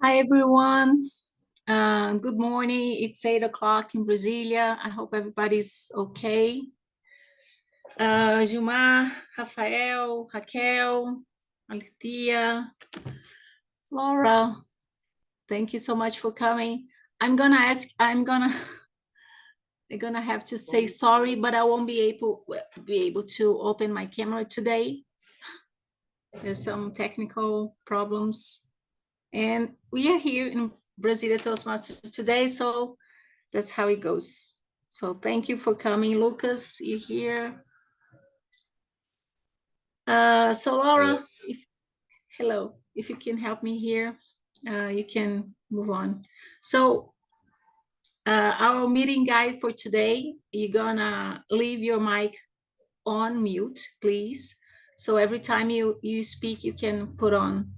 Hi, everyone. Good morning. It's 8 o'clock in Brasília. I hope everybody's okay. Gilmar, Rafael, Raquel, Alicia, Laura, thank you so much for coming. I'm gonna have to say sorry, but I won't be able to open my camera today. There's some technical problems. And we are here in Brasília Toastmasters today, so that's how it goes. So thank you for coming, Lucas. You're here. So Laura, hello. If you can help me here, you can move on. So our meeting guide for today, you're gonna leave your mic on mute, please. So every time you speak, you can put on,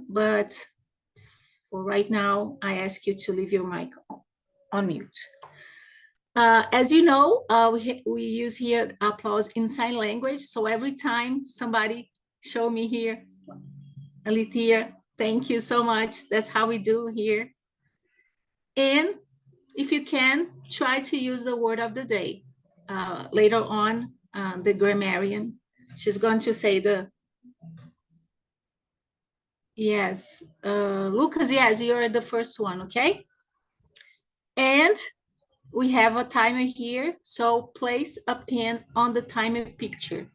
but for right now, I ask you to leave your mic on mute. As you know, we use here applause in sign language. So every time somebody show me here, Alithia, thank you so much. That's how we do here. And if you can, try to use the word of the day. Later on, the grammarian, she's going to say yes. Lucas, yes, you're the first one, okay? And we have a timer here, so place a pin on the timer picture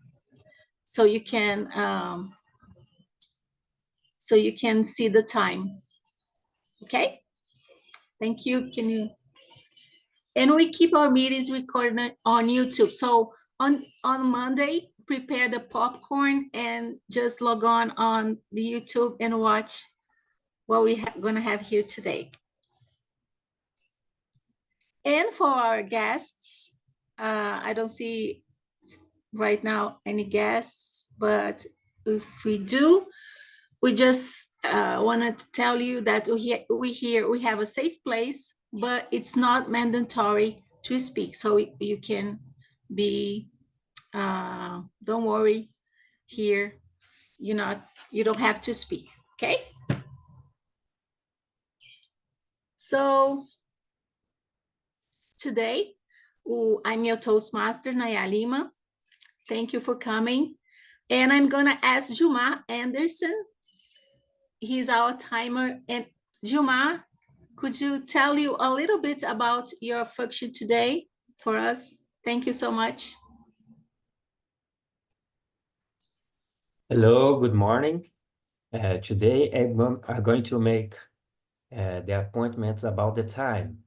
so you can see the time. Okay, thank you. And we keep our meetings recorded on YouTube. So on Monday, prepare the popcorn and just log on the YouTube and watch what we're gonna have here today. And for our guests, I don't see right now any guests, but if we do, we just wanted to tell you that we have a safe place, but it's not mandatory to speak. So you can be, don't worry here, you don't have to speak, okay? So today, I'm your Toastmaster, Naya Lima. Thank you for coming. And I'm gonna ask Jumar Anderson. He's our timer. And Jumar, could you tell you a little bit about your function today for us? Thank you so much. Hello, good morning. Today I'm going to make the appointments about the time.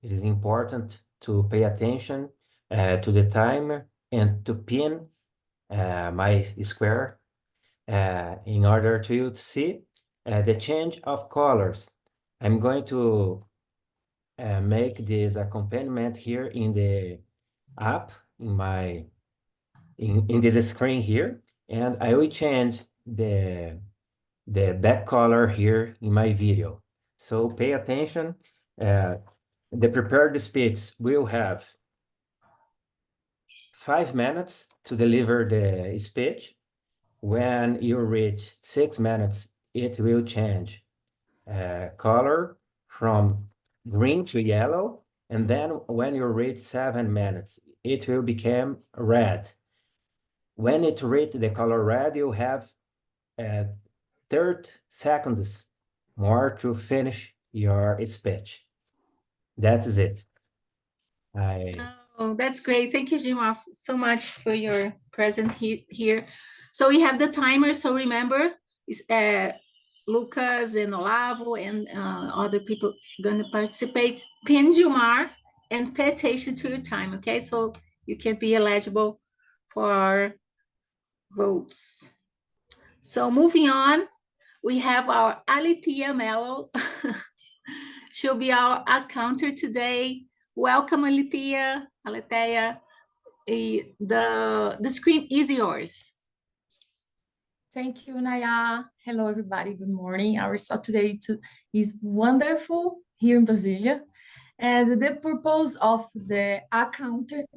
It is important to pay attention to the timer and to pin my square in order to see the change of colors. I'm going to make this accompaniment here in the app in this screen here, and I will change the back color here in my video. So pay attention. The prepared speech will have 5 minutes to deliver the speech. When you reach 6 minutes, it will change color from green to yellow. And then when you reach 7 minutes, it will become red. When it reaches the color red, you have 30 seconds more to finish your speech. That is it. Oh, that's great. Thank you, Jimar, so much for your presence here. So we have the timer. So remember, Lucas and Olavo and other people going to participate. Pin Jumar and pay attention to your time, okay? So you can be eligible for our votes. So moving on, we have our Alitia Mello. She'll be our accountant today. Welcome, Alitia. The screen is yours. Thank you, Naya. Hello, everybody. Good morning. Our result today is wonderful here in Brasília. And the purpose of the accountant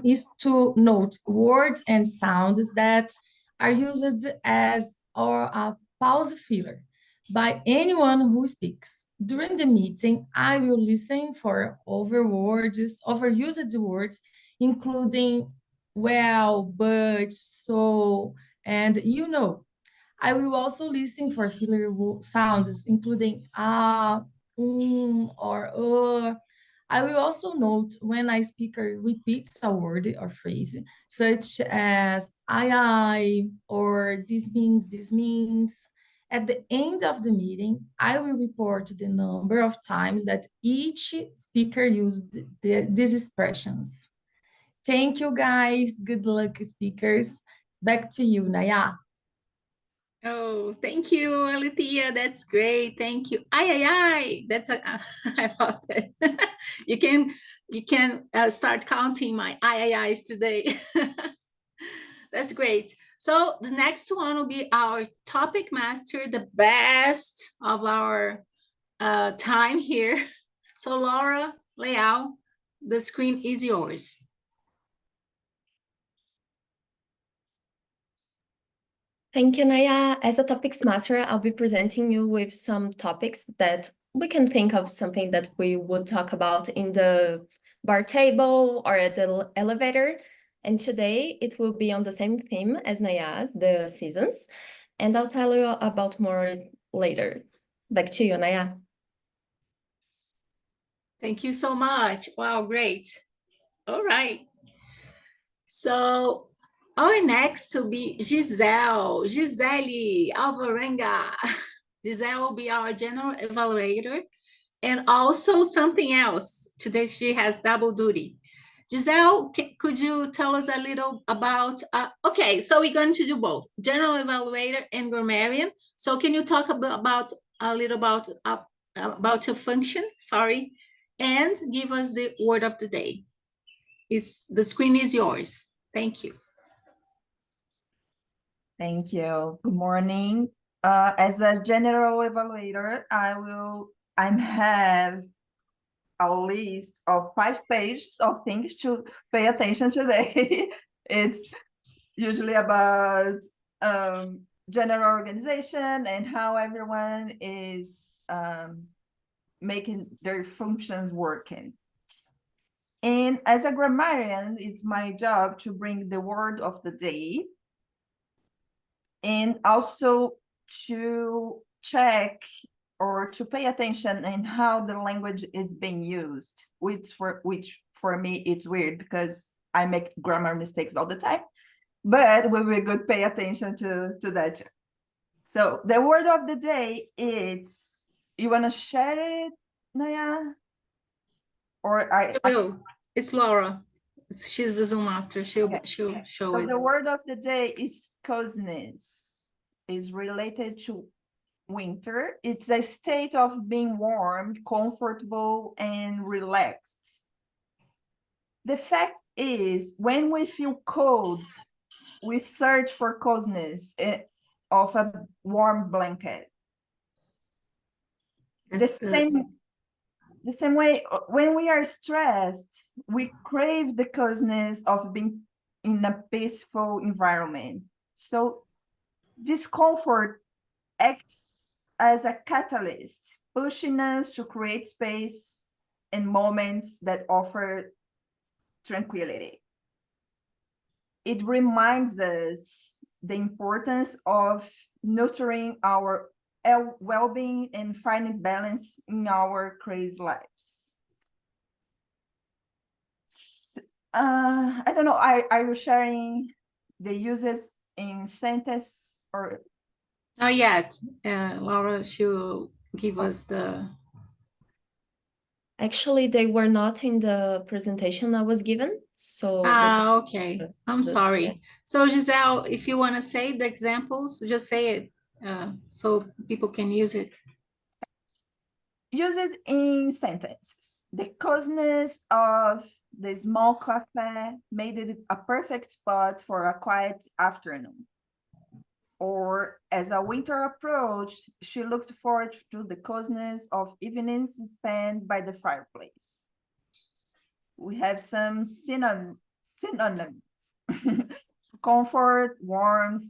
is to note words and sounds that are used as a pause filler. by anyone who speaks. During the meeting, I will listen for overused words, including well, but, so, and you know. I will also listen for filler sounds, including or I will also note when a speaker repeats a word or phrase, such as I, or this means. At the end of the meeting, I will report the number of times that each speaker used these expressions. Thank you, guys. Good luck, speakers. Back to you, Naya. Oh, thank you, Alithia. That's great. Thank you. Ay. That's a, I love that. you can start counting my ay's today. That's great. So the next one will be our topic master, the best of our time here. So Laura Leal, the screen is yours. Thank you, Naya. As a topics master, I'll be presenting you with some topics that we can think of something that we would talk about in the bar table or at the elevator. And today it will be on the same theme as Naya's, the seasons. And I'll tell you about more later. Back to you, Naya. Thank you so much. Wow, great. All right. So our next will be Gisele Alvarenga. Gisele will be our general evaluator and also something else. Today she has double duty. Gisele, could you tell us a little about, okay, so we're going to do both, general evaluator and grammarian. So can you talk about a little about your function, sorry, and give us the word of the day. The screen is yours. Thank you. Thank you. Good morning. As a general evaluator, I have a list of 5 pages of things to pay attention today. It's usually about general organization and how everyone is making their functions working. And as a grammarian, it's my job to bring the word of the day and also to check or to pay attention in how the language is being used, which for me it's weird because I make grammar mistakes all the time, but we will good pay attention to that. So the word of the day is, you want to share it, Naya? Or I will. It's Laura. She's the Zoom master. She'll show so it. the word of the day is coziness. Is related to winter. It's a state of being warm, comfortable, and relaxed. The fact is, when we feel cold, we search for coziness of a warm blanket. The same way, when we are stressed, we crave the coziness of being in a peaceful environment. So discomfort acts as a catalyst, pushing us to create space and moments that offer tranquility. It reminds us the importance of nurturing our well-being and finding balance in our crazy lives. I don't know, are you sharing the uses in sentence or? Not yet. Laura, she'll give us the... Actually, they were not in the presentation I was given. So okay. I'm sorry. Yes. So Gisele, if you want to say the examples, just say it so people can use it. Uses in sentences. The coziness of the small cafe made it a perfect spot for a quiet afternoon. Or as a winter approached, she looked forward to the coziness of evenings spent by the fireplace. We have some synonyms. Comfort, warmth,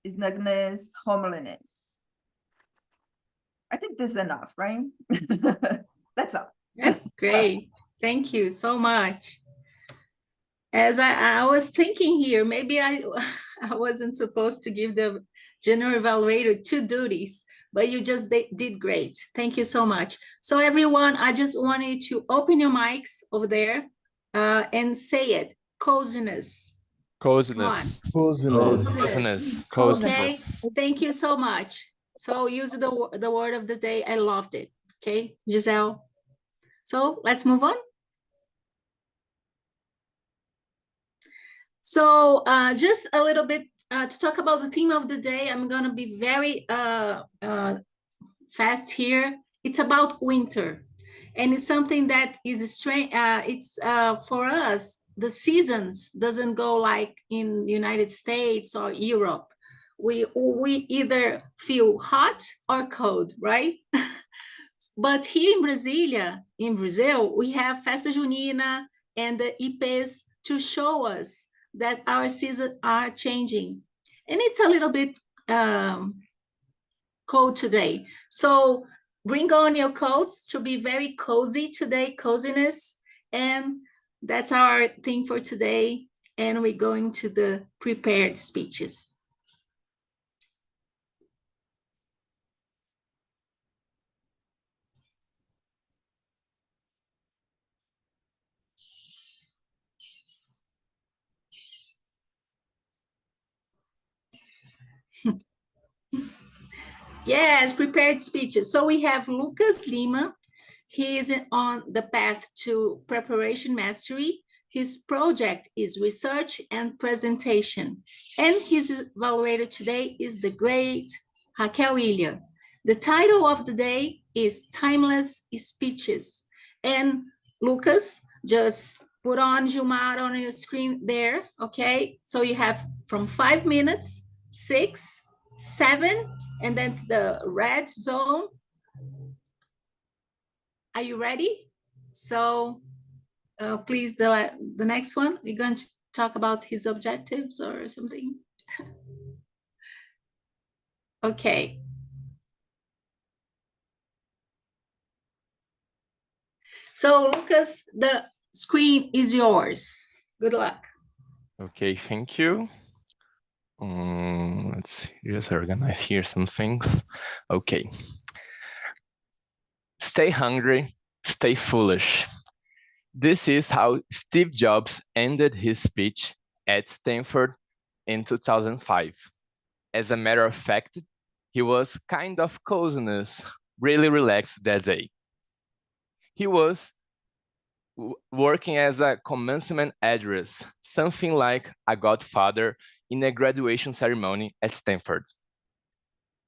snugness, homeliness. I think this is enough, right? That's all. That's great. Thank you so much. As I was thinking here, maybe I wasn't supposed to give the general evaluator two duties, but you just did great. Thank you so much. So everyone, I just want you to open your mics over there and say it. Coziness. Coziness. Coziness. Coziness. Okay, Coziness. thank you so much. So use the word of the day. I loved it. Okay, Giselle. So let's move on. So just a little bit to talk about the theme of the day. I'm going to be very fast here. It's about winter. And it's something that is strange. It's for us, the seasons doesn't go like in the United States or Europe. We either feel hot or cold, right? But here in Brazil, we have Festa Junina and the IPs to show us that our seasons are changing. And it's a little bit cold today. So bring on your coats to be very cozy today, coziness. And that's our thing for today. And we're going to the prepared speeches. Yes, prepared speeches. So we have Lucas Lima. He is on the path to preparation mastery. His project is research and presentation. And his evaluator today is the great Raquel Ilha. The title of the day is Timeless Speeches. And Lucas, just put on Gilmar on your screen there, okay? So you have from 5 minutes, 6, 7, and that's the red zone. Are you ready? So please, the next one, we're going to talk about his objectives or something. Okay. So Lucas, the screen is yours. Good luck. Okay, thank you. Let's just organize here some things. Okay. Stay hungry, stay foolish. This is how Steve Jobs ended his speech at Stanford in 2005. As a matter of fact, he was kind of coziness, really relaxed that day. He was working as a commencement address, something like a godfather in a graduation ceremony at Stanford.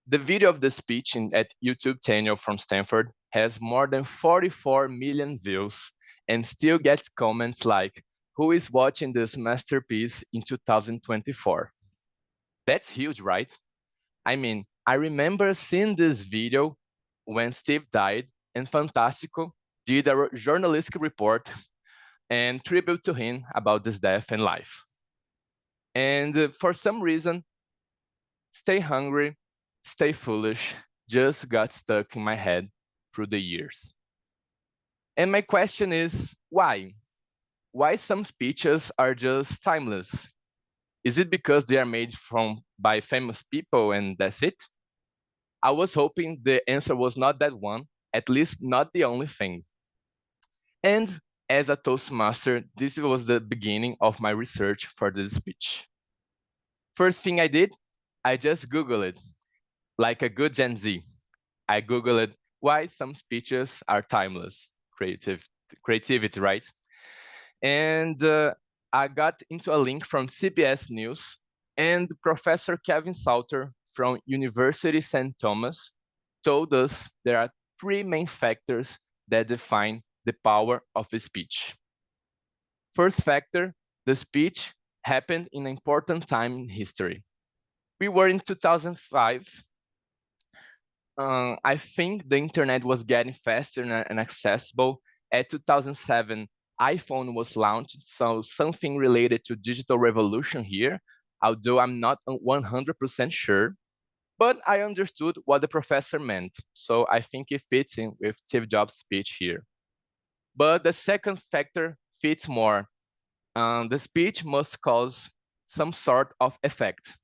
The video of the speech at YouTube channel from Stanford has more than 44 million views and still gets comments like, "Who is watching this masterpiece in 2024? That's huge, right? I mean, I remember seeing this video when Steve died and Fantástico did a journalistic report and tribute to him about his death and life. And for some reason, stay hungry, stay foolish just got stuck in my head through the years. And my question is, why? Why some speeches are just timeless? Is it because they are made by famous people and that's it? I was hoping the answer was not that one, at least not the only thing. And as a Toastmaster, this was the beginning of my research for this speech. First thing I did, I just Googled it, like a good Gen Z. I Googled why some speeches are timeless, creativity, right? And I got into a link from CBS News, and Professor Kevin Salter from University St. Thomas told us there are 3 main factors that define the power of a speech. First factor, the speech happened in an important time in history. We were in 2005. I think the internet was getting faster and accessible. At 2007, iPhone was launched, so something related to digital revolution here, although I'm not 100% sure. But I understood what the professor meant, so I think it fits in with Steve Jobs' speech here. But the second factor fits more. The speech must cause some sort of effect.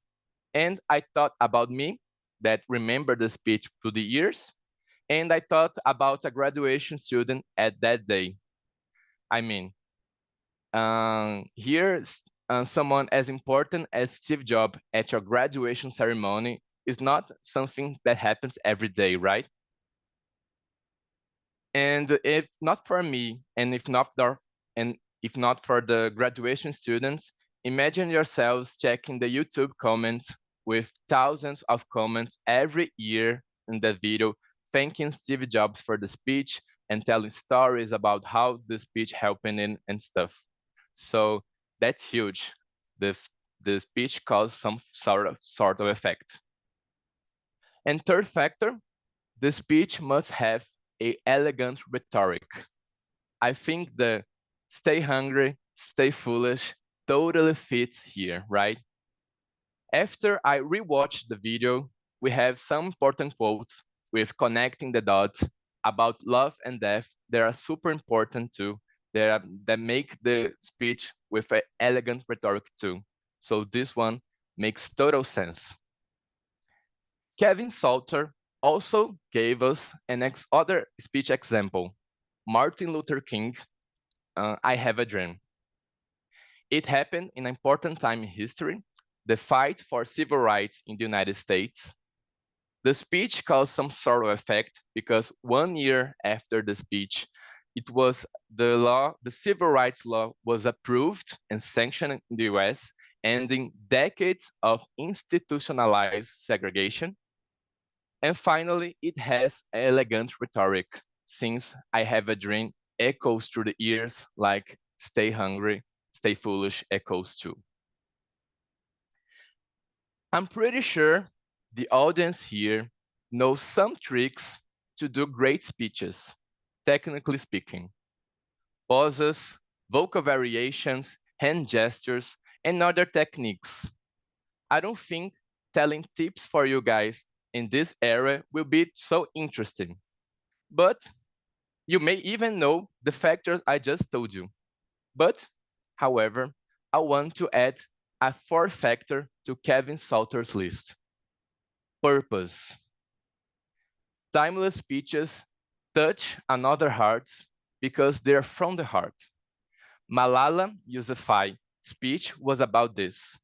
And I thought about me, that remembered the speech through the years, and I thought about a graduation student at that day. I mean, here, someone as important as Steve Jobs at your graduation ceremony is not something that happens every day, right? And if not for me, and if not for the graduation students, imagine yourselves checking the YouTube comments with thousands of comments every year in the video, thanking Steve Jobs for the speech and telling stories about how the speech helped him and stuff. So that's huge. This the speech caused some sort of effect. And third factor, the speech must have a elegant rhetoric. I think the stay hungry, stay foolish totally fits here, right? After I rewatched the video, we have some important quotes with connecting the dots about love and death that are super important too, that make the speech with an elegant rhetoric too. So this one makes total sense. Kevin Salter also gave us an other speech example. Martin Luther King, I Have a Dream. It happened in an important time in history, the fight for civil rights in the United States. The speech caused some sort of effect because 1 year after the speech, the civil rights law was approved and sanctioned in the US, ending decades of institutionalized segregation. And finally, it has elegant rhetoric, since I Have a Dream echoes through the ears like stay hungry, stay foolish echoes too. I'm pretty sure the audience here knows some tricks to do great speeches, technically speaking. Pauses, vocal variations, hand gestures, and other techniques. I don't think telling tips for you guys in this area will be so interesting. But you may even know the factors I just told you. But, however, I want to add a fourth factor to Kevin Salter's list: purpose. Timeless speeches touch another hearts because they're from the heart. Malala Yousafzai speech was about this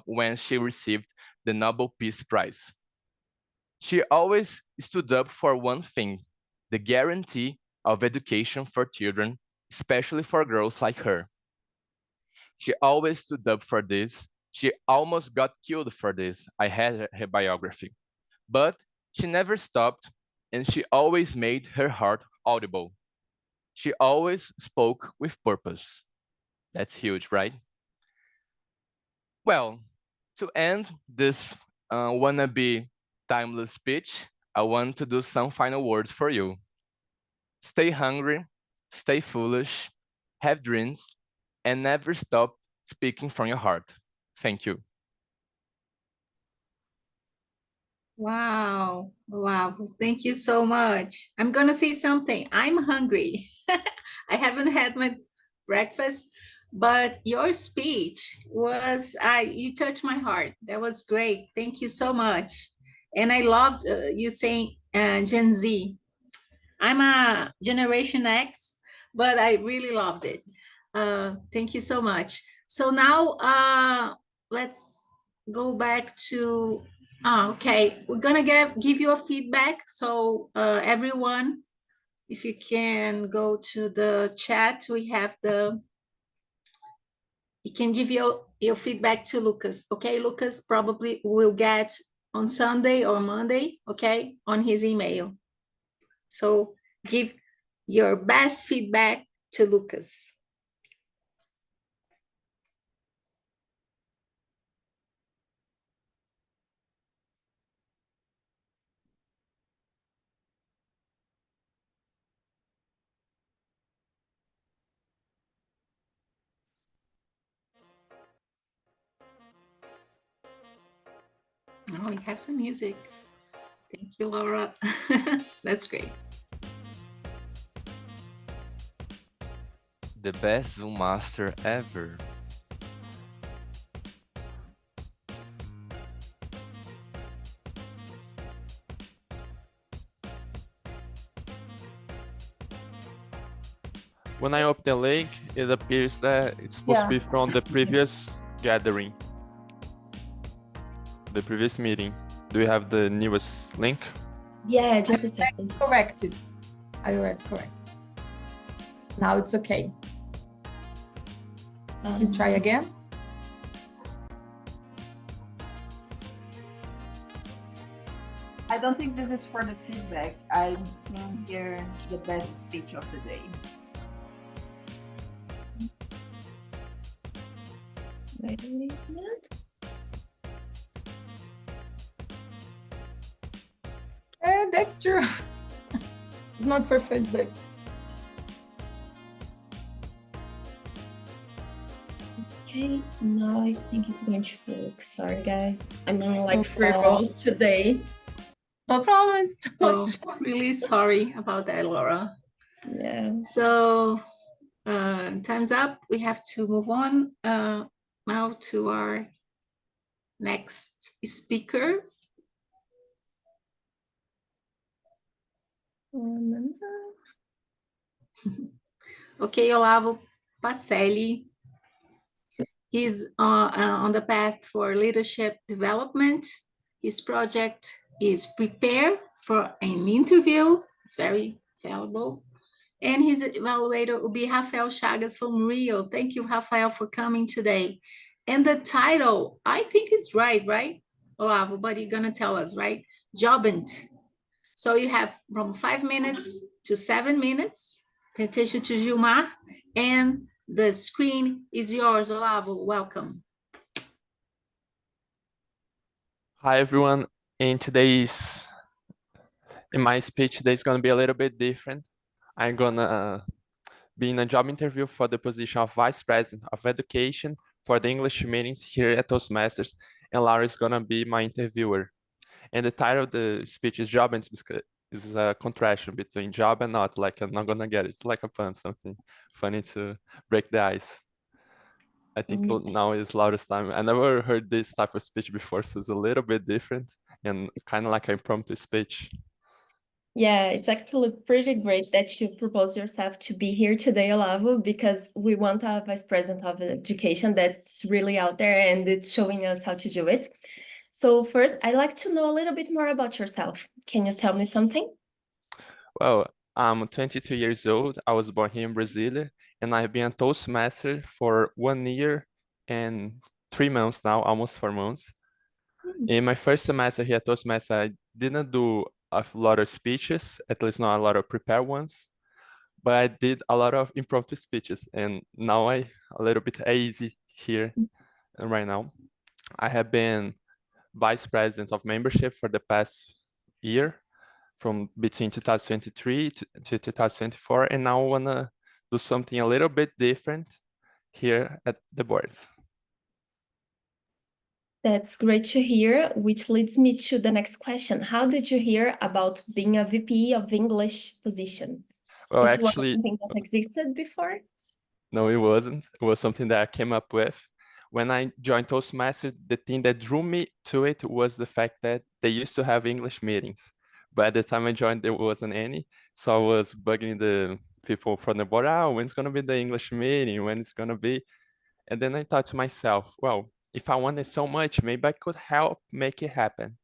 when she received the Nobel Peace Prize. She always stood up for one thing: the guarantee of education for children, especially for girls like her. She always stood up for this. She almost got killed for this. I had her biography. But she never stopped, and she always made her heart audible. She always spoke with purpose. That's huge, right? Well, to end this wannabe timeless speech, I want to do some final words for you. Stay hungry, stay foolish, have dreams, and never stop speaking from your heart. Thank you. Wow. Wow. Thank you so much. I'm going to say something. I'm hungry. I haven't had my breakfast, but your speech was, you touched my heart. That was great. Thank you so much. And I loved you saying Gen Z. I'm a Generation X, but I really loved it. Thank you so much. So now let's go back to, okay, we're gonna give you a feedback. So everyone, if you can go to the chat, we have you can give your feedback to Lucas. Okay, Lucas probably will get on Sunday or Monday, okay, on his email. So give your best feedback to Lucas. Oh, you have some music. Thank you, Laura. That's great. The best Zoom master ever. When I open the link, it appears that it's supposed to be from the previous gathering, the previous meeting. Do you have the newest link? Yeah, just a second. Corrected. I already corrected. Now it's okay. You try again. I don't think this is for the feedback. I'm seeing here the best speech of the day. Wait a minute. That's true. It's not for feedback. Okay, now I think it's going to work. Sorry, guys. I'm on like No free problem. rolls today. No problem. It's too Oh, much. really sorry about that, Laura. Yeah. So time's up. We have to move on now to our next speaker. Okay, Olavo Pacelli. He's on the path for leadership development. His project is Prepare for an Interview. It's very valuable. And his evaluator will be Rafael Chagas from Rio. Thank you, Rafael, for coming today. And the title, I think it's right, Olavo? But you're gonna tell us, right? Jobant. So you have from 5 minutes to 7 minutes. Pay attention to Gilmar. And the screen is yours, Olavo. Welcome. Hi, everyone. In my speech today is going to be a little bit different. I'm going to be in a job interview for the position of Vice President of Education for the English meetings here at Toastmasters, and Laura is going to be my interviewer. And the title of the speech is Job, and is a contraction between job and not, like I'm not going to get it. It's like a pun, something funny to break the ice. I think now is Laura's time. I never heard this type of speech before, so it's a little bit different and kind of like an impromptu speech. Yeah, it's actually pretty great that you propose yourself to be here today, Olavo, because we want a vice president of education that's really out there and it's showing us how to do it. So first, I'd like to know a little bit more about yourself. Can you tell me something? Well, I'm 22 years old. I was born here in Brasília, and I've been a Toastmaster for 1 year and 3 months now, almost 4 months. In my first semester here at Toastmaster, I didn't do a lot of speeches, at least not a lot of prepared ones, but I did a lot of impromptu speeches, and now I a little bit easy here right now. I have been vice president of membership for the past year, from between 2023 to 2024, and now I wanna do something a little bit different here at the board. That's great to hear, which leads me to the next question. How did you hear about being a VP of English position? Well, It was actually, something that existed before? no, it wasn't. It was something that I came up with. When I joined Toastmasters, the thing that drew me to it was the fact that they used to have English meetings. But at the time I joined, there wasn't any. So I was bugging the people from the board, oh, when's gonna be the English meeting? When it's gonna be? And then I thought to myself, well, if I wanted so much, maybe I could help make it happen.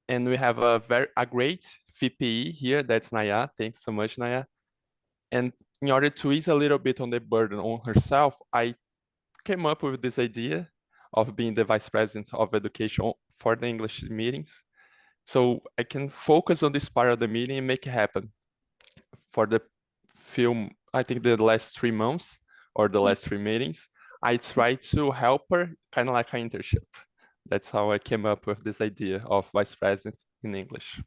And we have a great VPE here, that's Naya. Thanks so much, Naya. And in order to ease a little bit on the burden on herself, I came up with this idea of being the vice president of education for the English meetings. So I can focus on this part of the meeting and make it happen. For the film, I think the last 3 months or the last 3 meetings, I tried to help her, kind of like an internship. That's how I came up with this idea of vice president in English.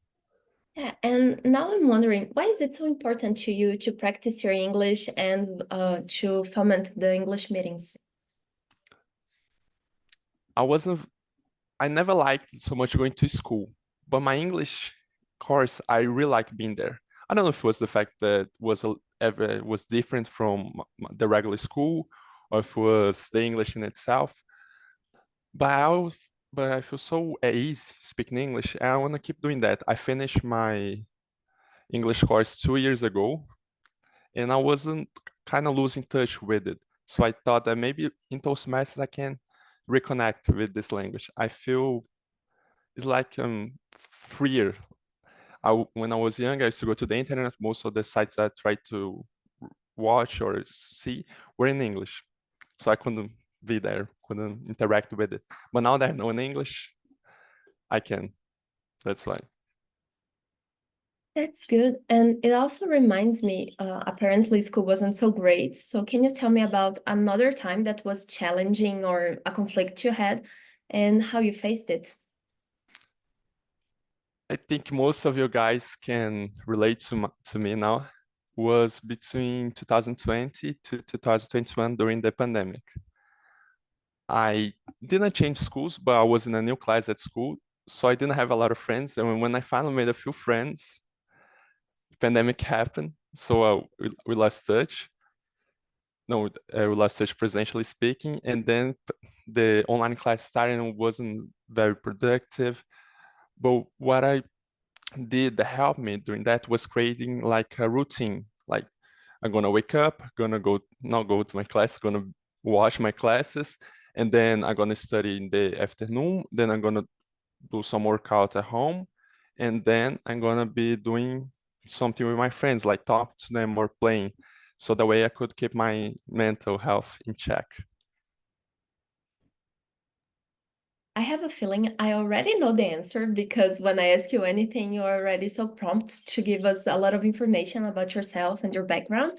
Yeah, and now I'm wondering, why is it so important to you to practice your English and to foment the English meetings? I I never liked so much going to school, but my English course, I really liked being there. I don't know if it was the fact that it was different from the regular school, or if it was the English in itself. But I feel so at ease speaking English, and I want to keep doing that. I finished my English course 2 years ago, and I wasn't kind of losing touch with it. So I thought that maybe in Toastmasters I can reconnect with this language. I feel it's like freer. When I was young, I used to go to the internet. Most of the sites I tried to watch or see were in English, so I couldn't be there, couldn't interact with it. But now that I know in English, I can. That's why. That's good. And it also reminds me, apparently school wasn't so great. So can you tell me about another time that was challenging or a conflict you had and how you faced it? I think most of you guys can relate to me now. Was between 2020 to 2021 during the pandemic. I didn't change schools, but I was in a new class at school, so I didn't have a lot of friends. And when I finally made a few friends, pandemic happened, so we lost touch. No, we lost touch presentially speaking, and then the online class started and wasn't very productive. But what I did that helped me during that was creating like a routine. Like I'm gonna wake up, gonna not go to my class, gonna watch my classes, and then I'm gonna study in the afternoon. Then I'm gonna do some workout at home, and then I'm gonna be doing something with my friends, like talk to them or playing. So that way I could keep my mental health in check. I have a feeling I already know the answer because when I ask you anything, you're already so prompt to give us a lot of information about yourself and your background.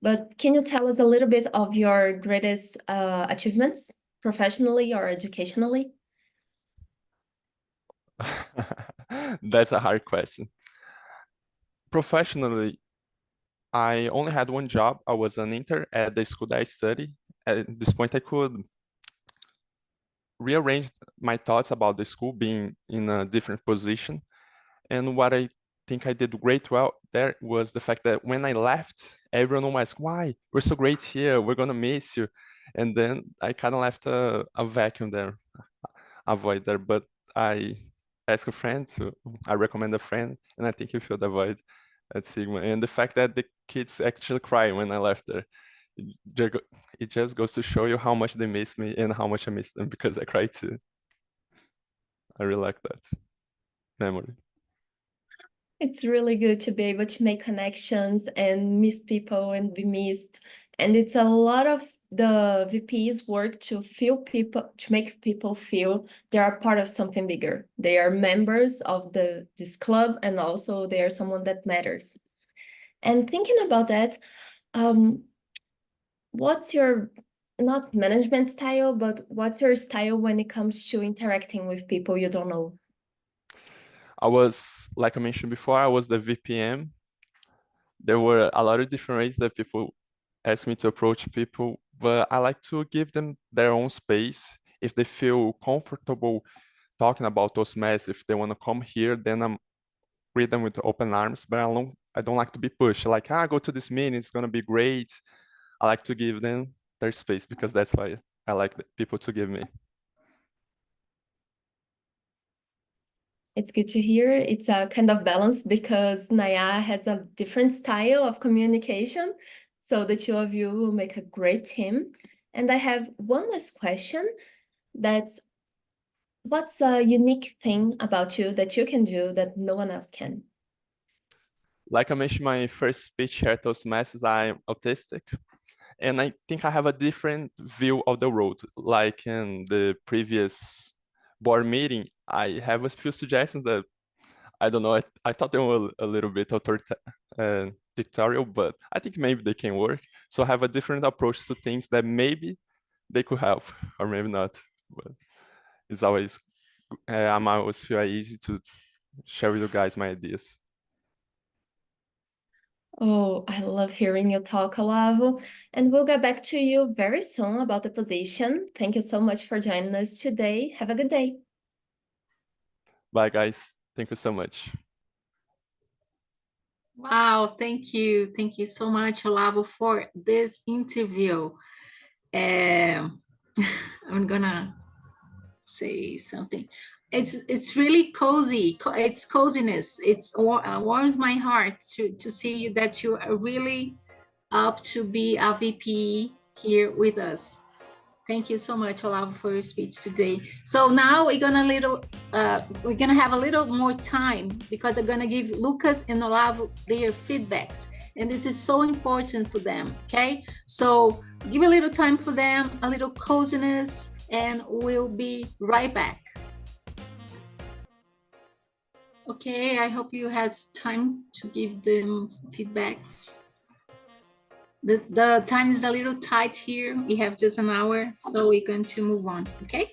But can you tell us a little bit of your greatest achievements professionally or educationally? That's a hard question. Professionally, I only had one job. I was an intern at the school that I study. At this point, I could rearrange my thoughts about the school being in a different position. And what I think I did great well there was the fact that when I left, everyone was, why? We're so great here. We're gonna miss you. And then I kind of left a vacuum there, a void there. But I asked a friend I recommend a friend, and I think he filled the void at Sigma. And the fact that the kids actually cry when I left there, it just goes to show you how much they miss me and how much I miss them because I cry too. I really like that memory. It's really good to be able to make connections and miss people and be missed. And it's a lot of the VP's work to make people feel they are part of something bigger. They are members of this club, and also they are someone that matters. And thinking about that, what's your, not management style, but what's your style when it comes to interacting with people you don't know? Like I mentioned before, I was the VPM. There were a lot of different ways that people ask me to approach people, but I like to give them their own space. If they feel comfortable talking about Toastmasters, if they want to come here, then I'm greet them with open arms, but I don't like to be pushed. Like, go to this meeting, it's gonna be great. I like to give them their space because that's why I like people to give me. It's good to hear. It's a kind of balance because Naya has a different style of communication. So the two of you will make a great team. And I have one last question. That's what's a unique thing about you that you can do that no one else can? Like I mentioned, my first speech here at Toastmasters, I'm autistic. And I think I have a different view of the road. Like in the previous board meeting, I have a few suggestions that I don't know. I thought they were a little bit dictatorial, but I think maybe they can work. So I have a different approach to things that maybe they could help or maybe not. But it's always, I'm always feel easy to share with you guys my ideas. Oh, I love hearing you talk, Olavo. And we'll get back to you very soon about the position. Thank you so much for joining us today. Have a good day. Bye, guys. Thank you so much. Wow, thank you. Thank you so much, Olavo, for this interview. I'm gonna say something. It's really cozy. It's coziness. It's warms my heart to see you that you are really up to be a VP here with us. Thank you so much, Olavo, for your speech today. So now we're gonna have a little more time because I'm gonna give Lucas and Olavo their feedbacks, and this is so important for them. Okay, so give a little time for them, a little coziness, and we'll be right back. Okay, I hope you had time to give them feedbacks. The time is a little tight here. We have just an hour, so we're going to move on, okay?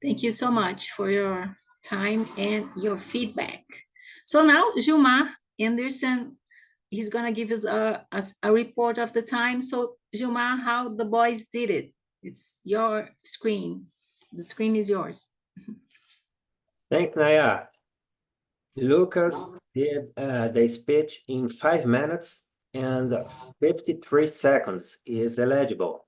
Thank you so much for your time and your feedback. So now Gilmar Anderson, he's gonna give us a report of the time. So Gilmar, how the boys did it. It's your screen. The screen is yours. Thank Naya. Lucas did the speech in 5 minutes and 53 seconds is eligible.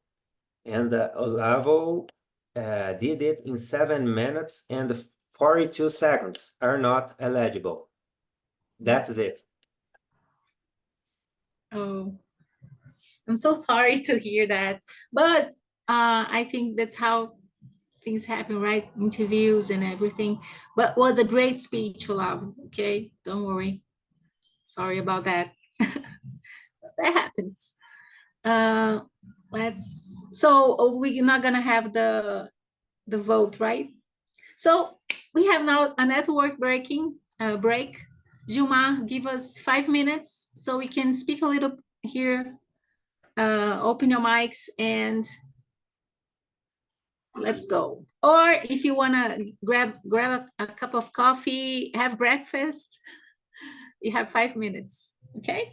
And Olavo did it in 7 minutes and 42 seconds are not eligible. That's it. Oh, I'm so sorry to hear that. But I think that's how things happen, right? Interviews and everything. But was a great speech, Olavo. Okay, don't worry. Sorry about that. That happens. So we're not gonna have the vote, right? So we have now a network break. Gilmar, give us 5 minutes so we can speak a little here. Open your mics and let's go. Or if you wanna grab a cup of coffee, have breakfast, you have 5 minutes, okay?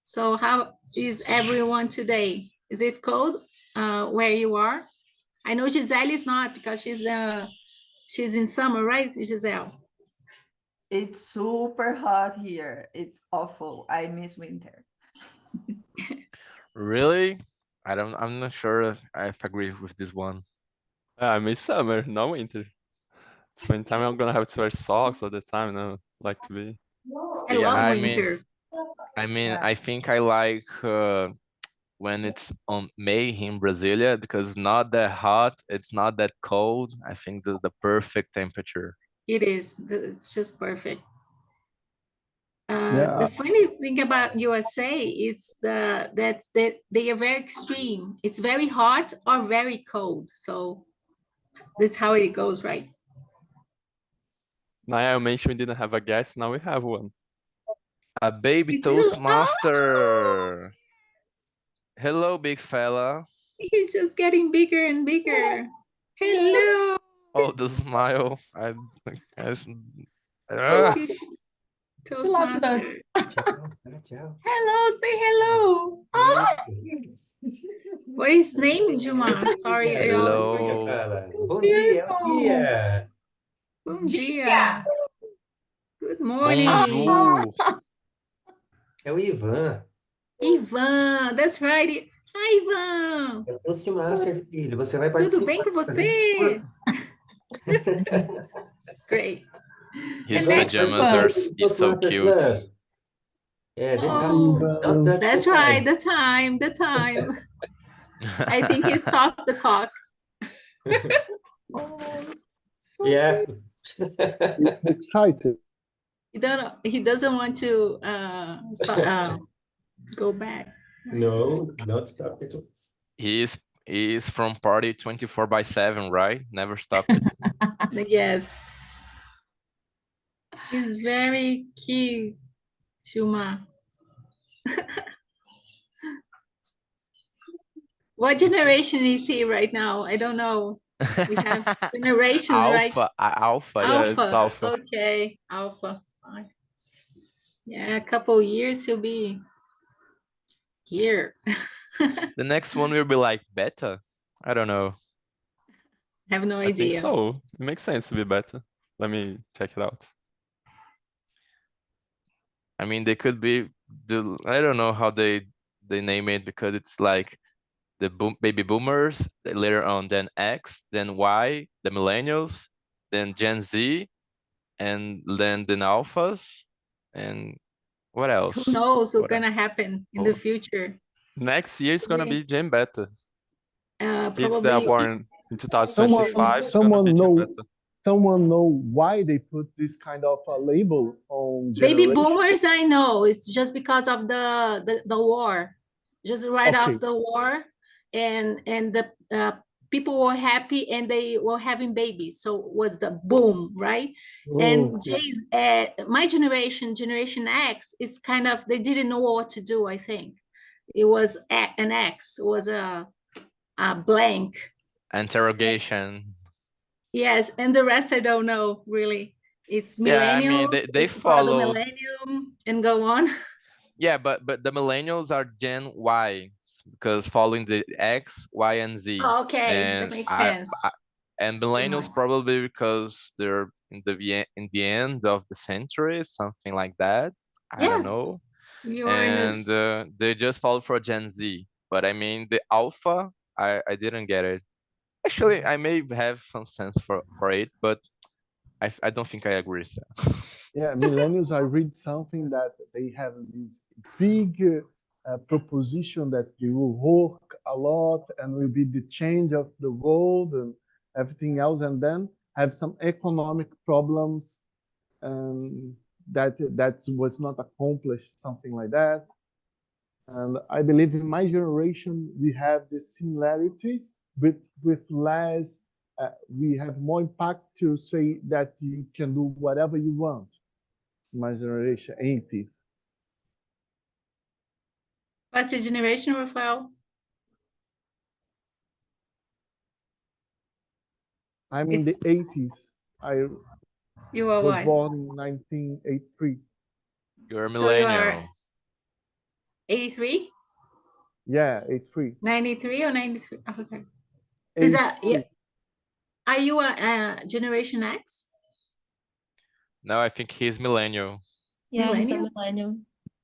So how is everyone today? Is it cold where you are? I know Giselle is not because she's in summer, right, Giselle? It's super hot here. It's awful. I miss winter. Really? I'm not sure if I agree with this one. I miss summer, no winter. Springtime, I'm gonna have to wear socks all the time. No, like to be. I Yeah, love I winter. Yeah. I think I like when it's on May in Brasilia because it's not that hot, it's not that cold. I think this is the perfect temperature. It is. It's just perfect. Yeah, The funny thing about USA is that they are very extreme. It's very hot or very cold. So that's how it goes, right? Naya mentioned we didn't have a guest, now we have one. A baby We do. Oh, Toastmaster. Hello, big fella. he's just getting bigger and bigger. Hello. Oh, the smile. Guess- Thank you, She loves us. Toastmaster. Hello, say hello. Oh, What is his name, Juma? Sorry, I always forget. Hello. Bom dia, beautiful. dia. Bom dia. Good morning. Bonjour. É o Ivan. Ivan, that's right. Hi, Ivan. É o Toastmaster, filho. Você vai Tudo participar. bem com você? Great. His And that's pajamas fun. are is so cute. Yeah, the Oh, time. Don't touch that's the right. time. The time. I think he stopped the clock. Oh, so Yeah. excited. He doesn't want to go back. No, not stop it. He is from party 24/7, right? Never stop it. Yes. He's very cute, Shuma. What generation is he right now? I don't know. We have generations, right? Alpha. Yeah, it's Alpha. alpha. Okay, alpha. Fine. Yeah, a couple years he'll be here. The next one will be like beta. I don't know. Have no I think idea. so. It makes sense to be better. Let me check it out. I mean, they could be I don't know how they name it, because it's like the baby boomers, later on then X, then Y, the millennials, then Gen Z, and then the alphas, and what else? Who knows what's What gonna happen in the future? Next year is gonna be Gen Beta. Kids that are Probably born in 2025 is gonna Someone be Gen know Beta. someone know why they put this kind of a label on baby generation? boomers. I know it's just because of the war, just right Okay. off the war, and the people were happy and they were having babies, so it was the boom, right? And Okay. my generation X, is kind of, they didn't know what to do. I think it was an X, it was a blank. interrogation. Yes, and the rest I don't know really. It's Yeah, I mean, millennials, they it's part of the follow. millennium, and go on. Yeah, but the millennials are Gen Y, because following the X, Y, and Z. Oh, okay, that And makes sense. and millennials Right. probably because they're in the end of the century, something like that. I don't Yeah, know. you're in a, And they just follow for Gen Z. But I mean, the alpha, I didn't get it. Actually, I may have some sense for it, but I don't think I agree. So. Yeah, millennials, I read something that they have this big proposition that they will work a lot and will be the change of the world and everything else, and then have some economic problems that was not accomplished, something like that. And I believe in my generation, we have the similarities, but with less, we have more impact to say that you can do whatever you want. My generation, 80s. what's your generation, Rafael? I'm in the It's 80s. I you are was what? born in 1983. You're a So you are millennial. 83, Yeah, 83. 93 or 93? Okay. Is that, yeah? 83. Are you a Generation X? No, I think he's millennial. Yeah, he's a Millennial? millennial.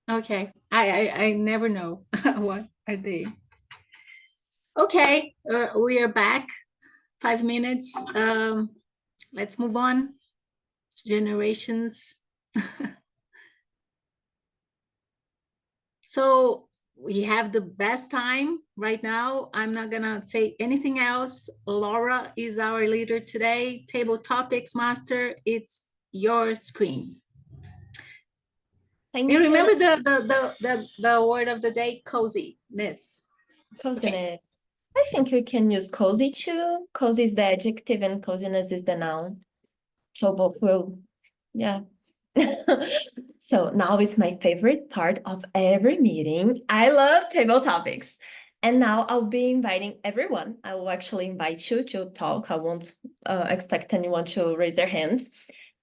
Okay, I never know what are they. Okay, we are back. 5 minutes. Let's move on. Generations. So we have the best time right now. I'm not gonna say anything else. Laura is our leader today. Table topics master. It's your screen. Thank You you. remember the word of the day, coziness. Coziness. Okay. I think we can use cozy too. Cozy is the adjective and coziness is the noun. So both will, yeah. So now it's my favorite part of every meeting. I love table topics. And now I'll be inviting everyone. I will actually invite you to talk. I won't expect anyone to raise their hands.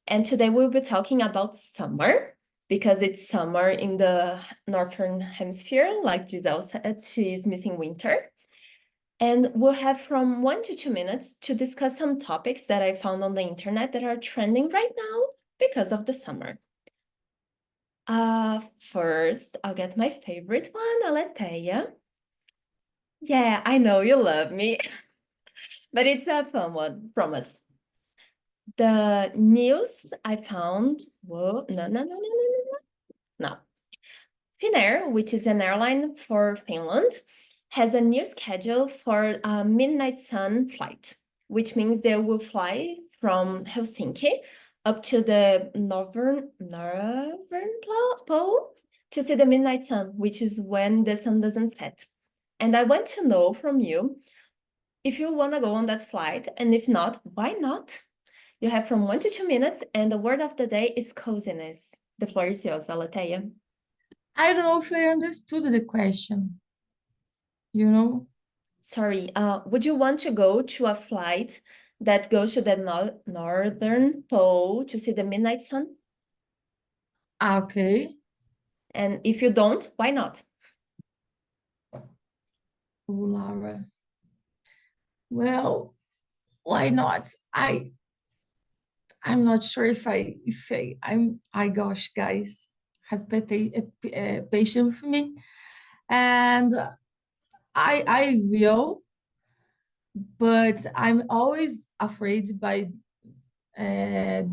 And today we'll be talking about summer, because it's summer in the Northern Hemisphere. Like Giselle said, she is missing winter. And we'll have from 1 to 2 minutes to discuss some topics that I found on the internet that are trending right now because of the summer. First, I'll get my favorite one, Aletheia. Yeah, I know you love me, but it's a fun one, promise. The news I found, whoa, no. Finnair, which is an airline for Finland, has a new schedule for a Midnight Sun flight, which means they will fly from Helsinki up to the northern pole to see the midnight sun, which is when the sun doesn't set. And I want to know from you if you want to go on that flight, and if not, why not? You have from 1 to 2 minutes, and the word of the day is coziness. The floor is yours, Aletheia. I don't know if I understood the question. You know? Sorry, would you want to go to a flight that goes to the northern pole to see the midnight sun? Okay. And if you don't, why not? Oh, Laura. Well, why not? I'm not sure if gosh, guys, have patience with me, and I will, but I'm always afraid by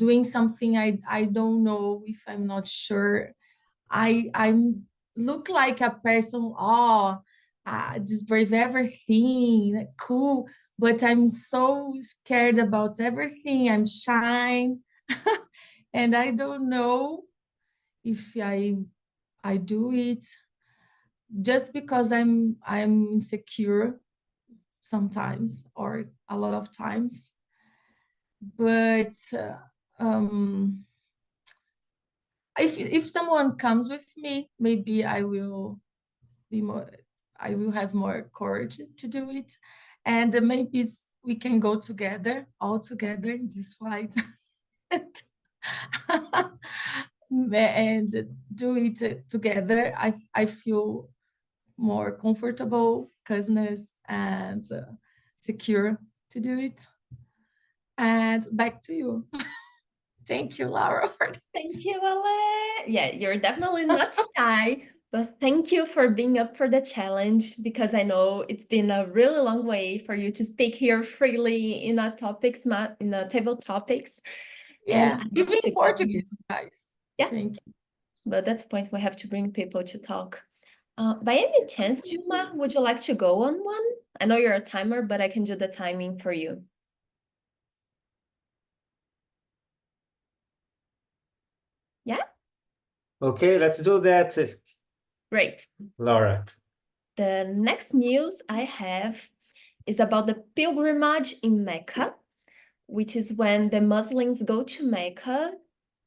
doing something I don't know if I'm not sure. I'm look like a person, just brave everything, cool, but I'm so scared about everything. I'm shy, and I don't know if I do it just because I'm insecure sometimes or a lot of times. But if someone comes with me, maybe I will have more courage to do it, and maybe we can go together, all together in this flight, and do it together. I feel more comfortable, coziness, and secure to do it. And back to you. Thank you, Laura, for this. Thank you, Ale. Yeah, you're definitely not shy, but thank you for being up for the challenge, because I know it's been a really long way for you to speak here freely in a table topics. Yeah, And even in Portuguese, guys. Yeah. Thank you. But that's the point, we have to bring people to talk. By any chance, Juma, would you like to go on one? I know you're a timer, but I can do the timing for you. Yeah? Okay, let's do that, Great. Laura. The next news I have is about the pilgrimage in Mecca, which is when the Muslims go to Mecca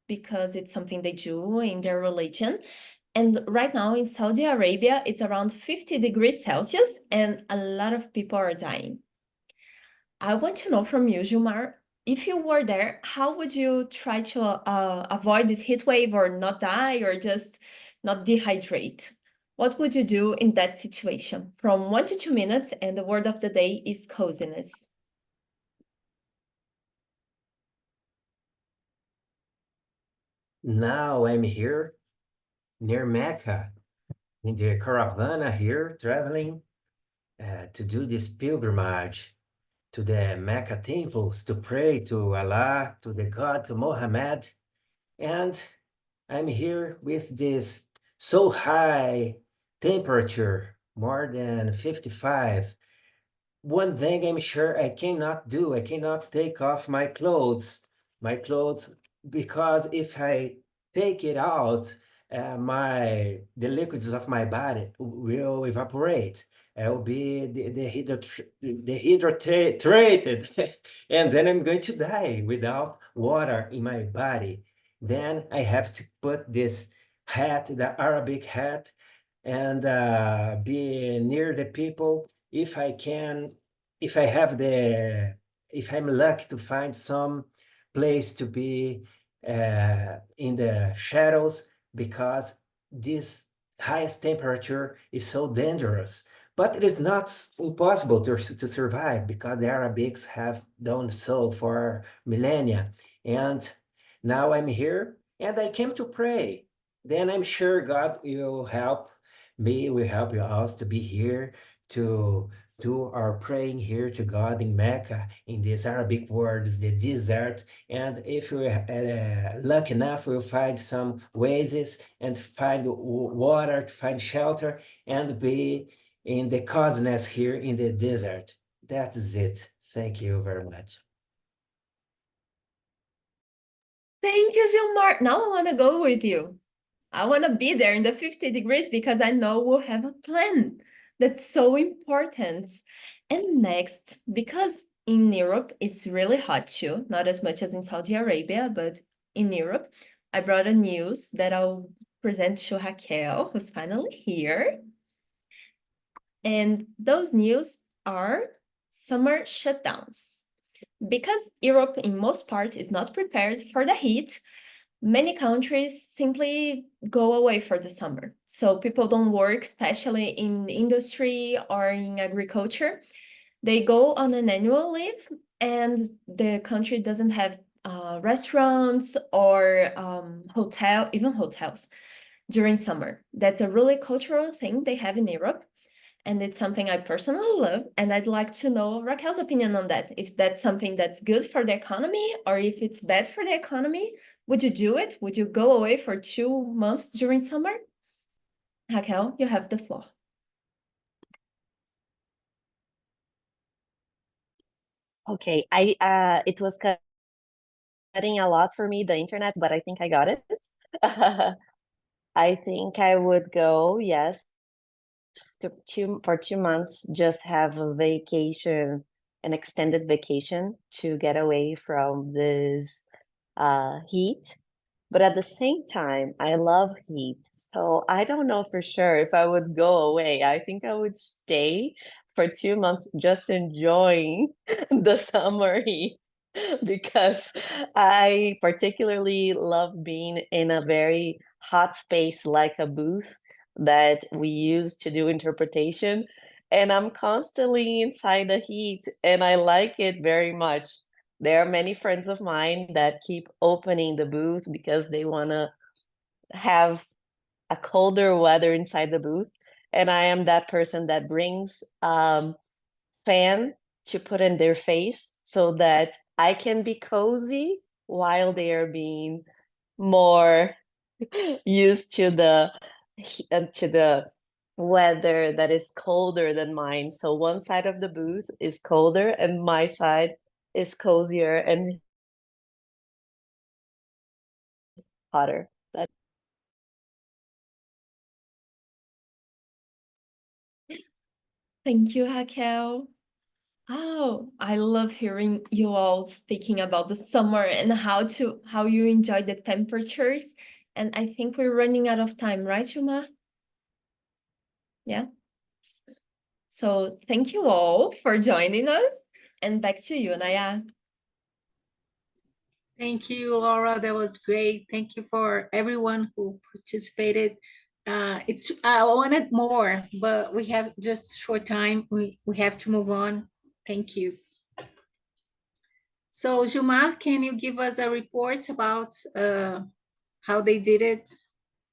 because it's something they do in their religion. And right now in Saudi Arabia, it's around 50 degrees Celsius and a lot of people are dying. I want to know from you, Jumar, if you were there, how would you try to avoid this heat wave or not die or just not dehydrate? What would you do in that situation? From 1 to 2 minutes, and the word of the day is coziness. Now I'm here near Mecca, in the caravana here, traveling to do this pilgrimage to the Mecca temples, to pray to Allah, to the God, to Muhammad. And I'm here with this so high temperature, more than 55. One thing I'm sure I cannot do, I cannot take off my clothes, because if I take it out, the liquids of my body will evaporate. I will be dehydrated, and then I'm going to die without water in my body. Then I have to put this hat, the Arabic hat, and be near the people if I can, if I'm lucky to find some place to be in the shadows, because this highest temperature is so dangerous. But it is not impossible to survive, because the Arabics have done so for millennia. And now I'm here and I came to pray. Then I'm sure God will help me, will help you also to be here to do our praying here to God in Mecca, in these Arabic words, the desert. And if we're lucky enough, we'll find some oases and find water, to find shelter, and be in the coziness here in the desert. That is it. Thank you very much. Thank you, Gilmar. Now I want to go with you. I want to be there in the 50 degrees because I know we'll have a plan. That's so important. And next, because in Europe, it's really hot too, not as much as in Saudi Arabia, but in Europe, I brought a news that I'll present to Raquel, who's finally here. And those news are summer shutdowns. Because Europe, in most part, is not prepared for the heat, many countries simply go away for the summer. So people don't work, especially in industry or in agriculture. They go on an annual leave and the country doesn't have restaurants or even hotels during summer. That's a really cultural thing they have in Europe, and it's something I personally love, and I'd like to know Raquel's opinion on that. If that's something that's good for the economy or if it's bad for the economy. Would you do it? Would you go away for 2 months during summer? Raquel, you have the floor. Okay, it was cutting a lot for me, the internet, but I think I got it. I think I would go, yes, for 2 months, just have a vacation, an extended vacation to get away from this heat. But at the same time, I love heat. So I don't know for sure if I would go away. I think I would stay for 2 months just enjoying the summer heat because I particularly love being in a very hot space like a booth that we use to do interpretation. And I'm constantly inside the heat and I like it very much. There are many friends of mine that keep opening the booth because they want to have a colder weather inside the booth. And I am that person that brings fan to put in their face so that I can be cozy while they are being more used to the weather that is colder than mine. So one side of the booth is colder and my side is cozier and hotter. Thank you, Raquel. Oh, I love hearing you all speaking about the summer and how you enjoy the temperatures. And I think we're running out of time, right, Shuma? Yeah. So thank you all for joining us. And back to you, Naya. Thank you, Laura. That was great. Thank you for everyone who participated. I wanted more, but we have just short time. We have to move on. Thank you. So, Jumar, can you give us a report about how they did it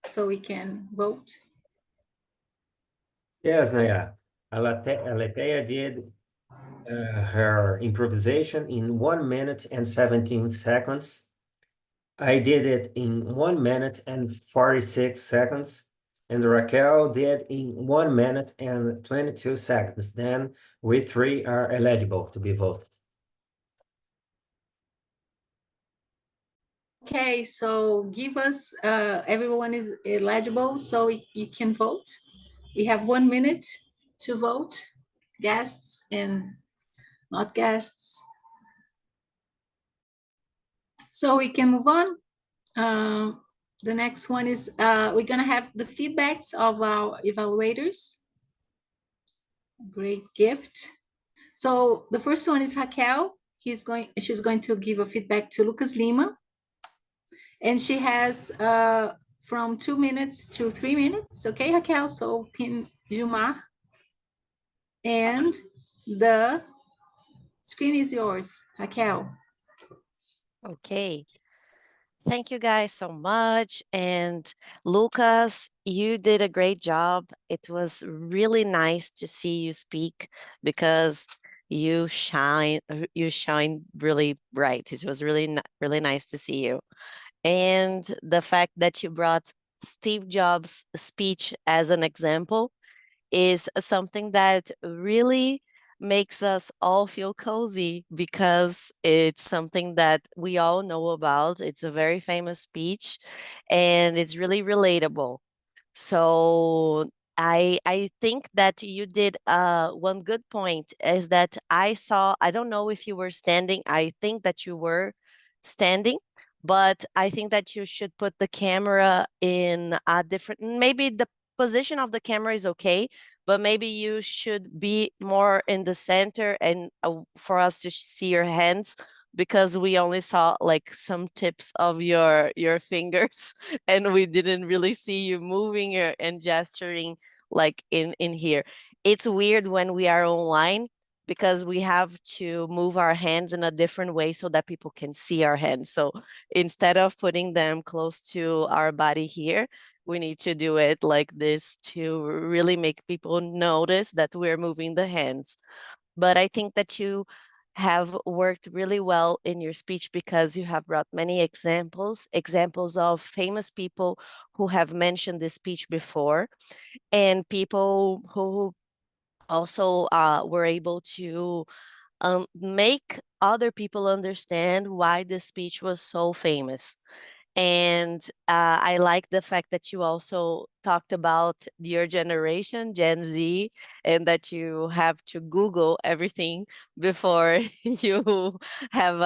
so we can vote? Yes, Naya. Aletheia did her improvisation in 1 minute and 17 seconds. I did it in 1 minute and 46 seconds. And Raquel did in 1 minute and 22 seconds. Then we three are eligible to be voted. Okay, so give us, everyone is eligible, so you can vote. We have 1 minute to vote, guests and not guests. So we can move on. The next one is, we're gonna have the feedbacks of our evaluators. Great gift. So the first one is Raquel. She's going to give a feedback to Lucas Lima. And she has from 2 minutes to 3 minutes. Okay, Raquel, so pin Jumar. And the screen is yours, Raquel. Okay. Thank you guys so much. And Lucas, you did a great job. It was really nice to see you speak because you shine really bright. It was really nice to see you. And the fact that you brought Steve Jobs' speech as an example is something that really makes us all feel cozy because it's something that we all know about. It's a very famous speech and it's really relatable. So I think that you did one good point is that I don't know if you were standing. I think that you were standing, but I think that you should put the camera in a different, maybe the position of the camera is okay, but maybe you should be more in the center and for us to see your hands because we only saw like some tips of your fingers and we didn't really see you moving and gesturing like in here. It's weird when we are online because we have to move our hands in a different way so that people can see our hands. So instead of putting them close to our body here, we need to do it like this to really make people notice that we're moving the hands. But I think that you have worked really well in your speech because you have brought many examples of famous people who have mentioned this speech before, and people who also were able to make other people understand why the speech was so famous. And I like the fact that you also talked about your generation, Gen Z, and that you have to Google everything before you have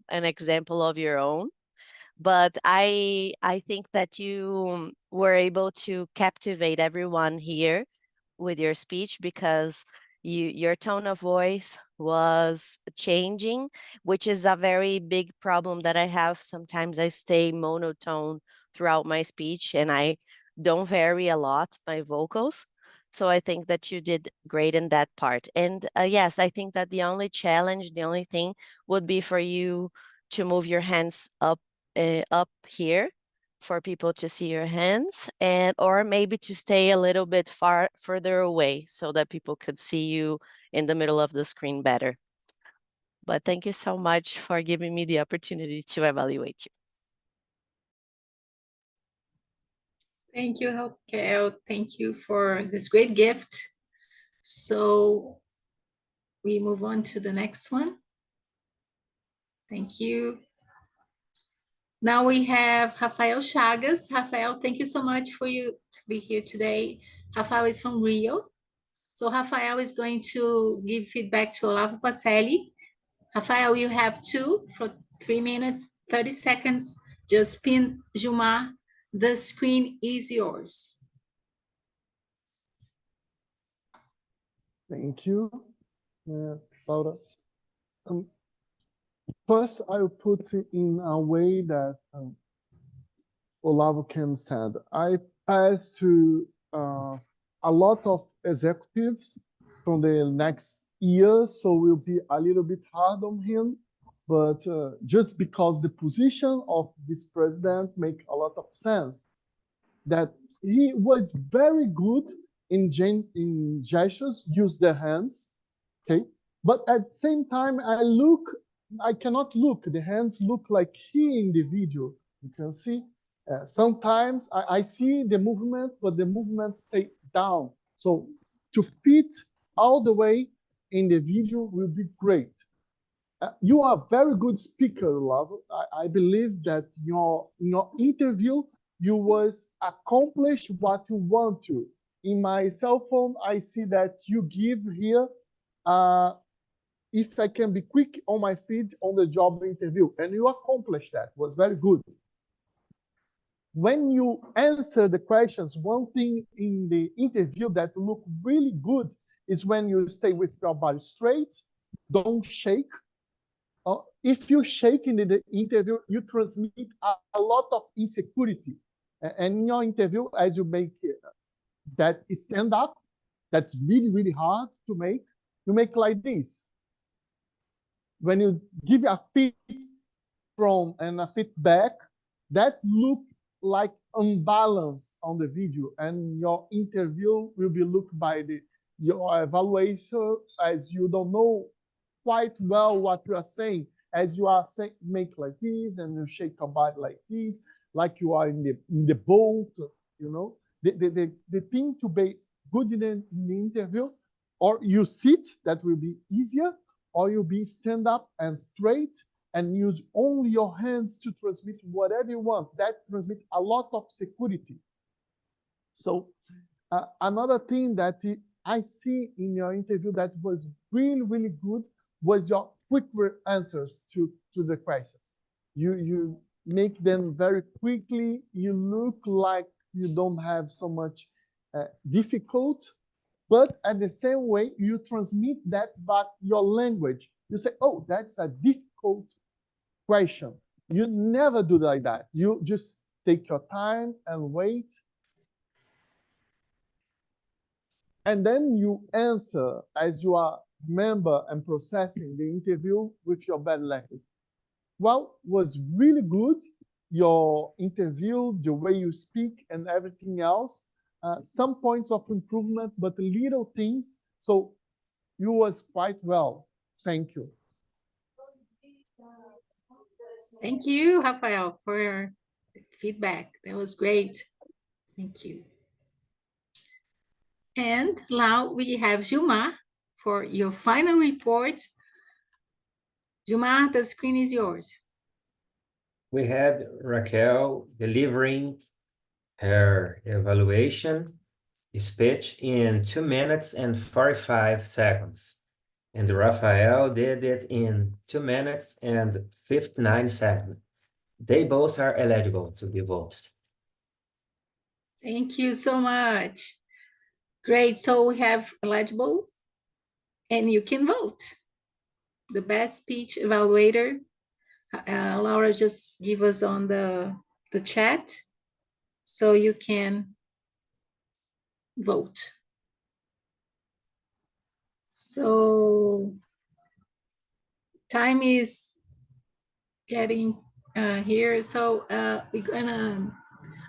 an example of your own. But I think that you were able to captivate everyone here with your speech because your tone of voice was changing, which is a very big problem that I have. Sometimes I stay monotone throughout my speech and I don't vary a lot my vocals. So I think that you did great in that part. And yes, I think that the only challenge, the only thing would be for you to move your hands up here for people to see your hands, and or maybe to stay a little bit further away so that people could see you in the middle of the screen better. But thank you so much for giving me the opportunity to evaluate you. Thank you, Raquel. Thank you for this great gift. So we move on to the next one. Thank you. Now we have Rafael Chagas. Rafael, thank you so much for you to be here today. Rafael is from Rio. So Rafael is going to give feedback to Olavo Pacelli. Rafael, you have two for 3 minutes, 30 seconds. Just pin Jumar. The screen is yours. Thank you, Laura. First, I'll put it in a way that Olavo can said. I passed to a lot of executives from the next year, so will be a little bit hard on him. But just because the position of this president make a lot of sense, that he was very good in gestures, use the hands, okay? But at the same time, I cannot look. The hands look like he in the video. You can see. Sometimes I see the movement, but the movement stay down. So to fit all the way in the video will be great. You are a very good speaker, Love. I believe that in your interview, you was accomplish what you want to. In my cell phone, I see that you give here, if I can be quick on my feet on the job interview, and you accomplished that. Was very good. When you answer the questions, one thing in the interview that look really good is when you stay with your body straight, don't shake. If you shake in the interview, you transmit a lot of insecurity. And in your interview, as you make that stand up, that's really, really hard to make. You make like this. When you give a feet from and a feet back, that look like unbalance on the video, and your interview will be looked by your evaluation as you don't know quite well what you are saying, as you are saying, make like this, and you shake your body like this, like you are in the boat, you know. The thing to be good in the interview, or you sit, that will be easier, or you be stand up and straight and use only your hands to transmit whatever you want. That transmits a lot of security. So another thing that I see in your interview that was really, really good was your quick answers to the questions. You make them very quickly. You look like you don't have so much difficult, but at the same way, you transmit that by your language. You say, oh, that's a difficult question. You never do like that. You just take your time and wait. And then you answer as you are remember and processing the interview with your bad language? Well, was really good. Your interview, the way you speak and everything else. Some points of improvement, but little things. So you was quite well. Thank you. Thank you, Rafael, for your feedback. That was great. Thank you. And now we have Gilmar for your final report. Gilmar, the screen is yours. We had Raquel delivering her evaluation speech in 2 minutes and 45 seconds. And Rafael did it in 2 minutes and 59 seconds. They both are eligible to be voted. Thank you so much. Great, so we have eligible and you can vote. The best speech evaluator, Laura just give us on the chat so you can vote. So time is getting here. So we're gonna,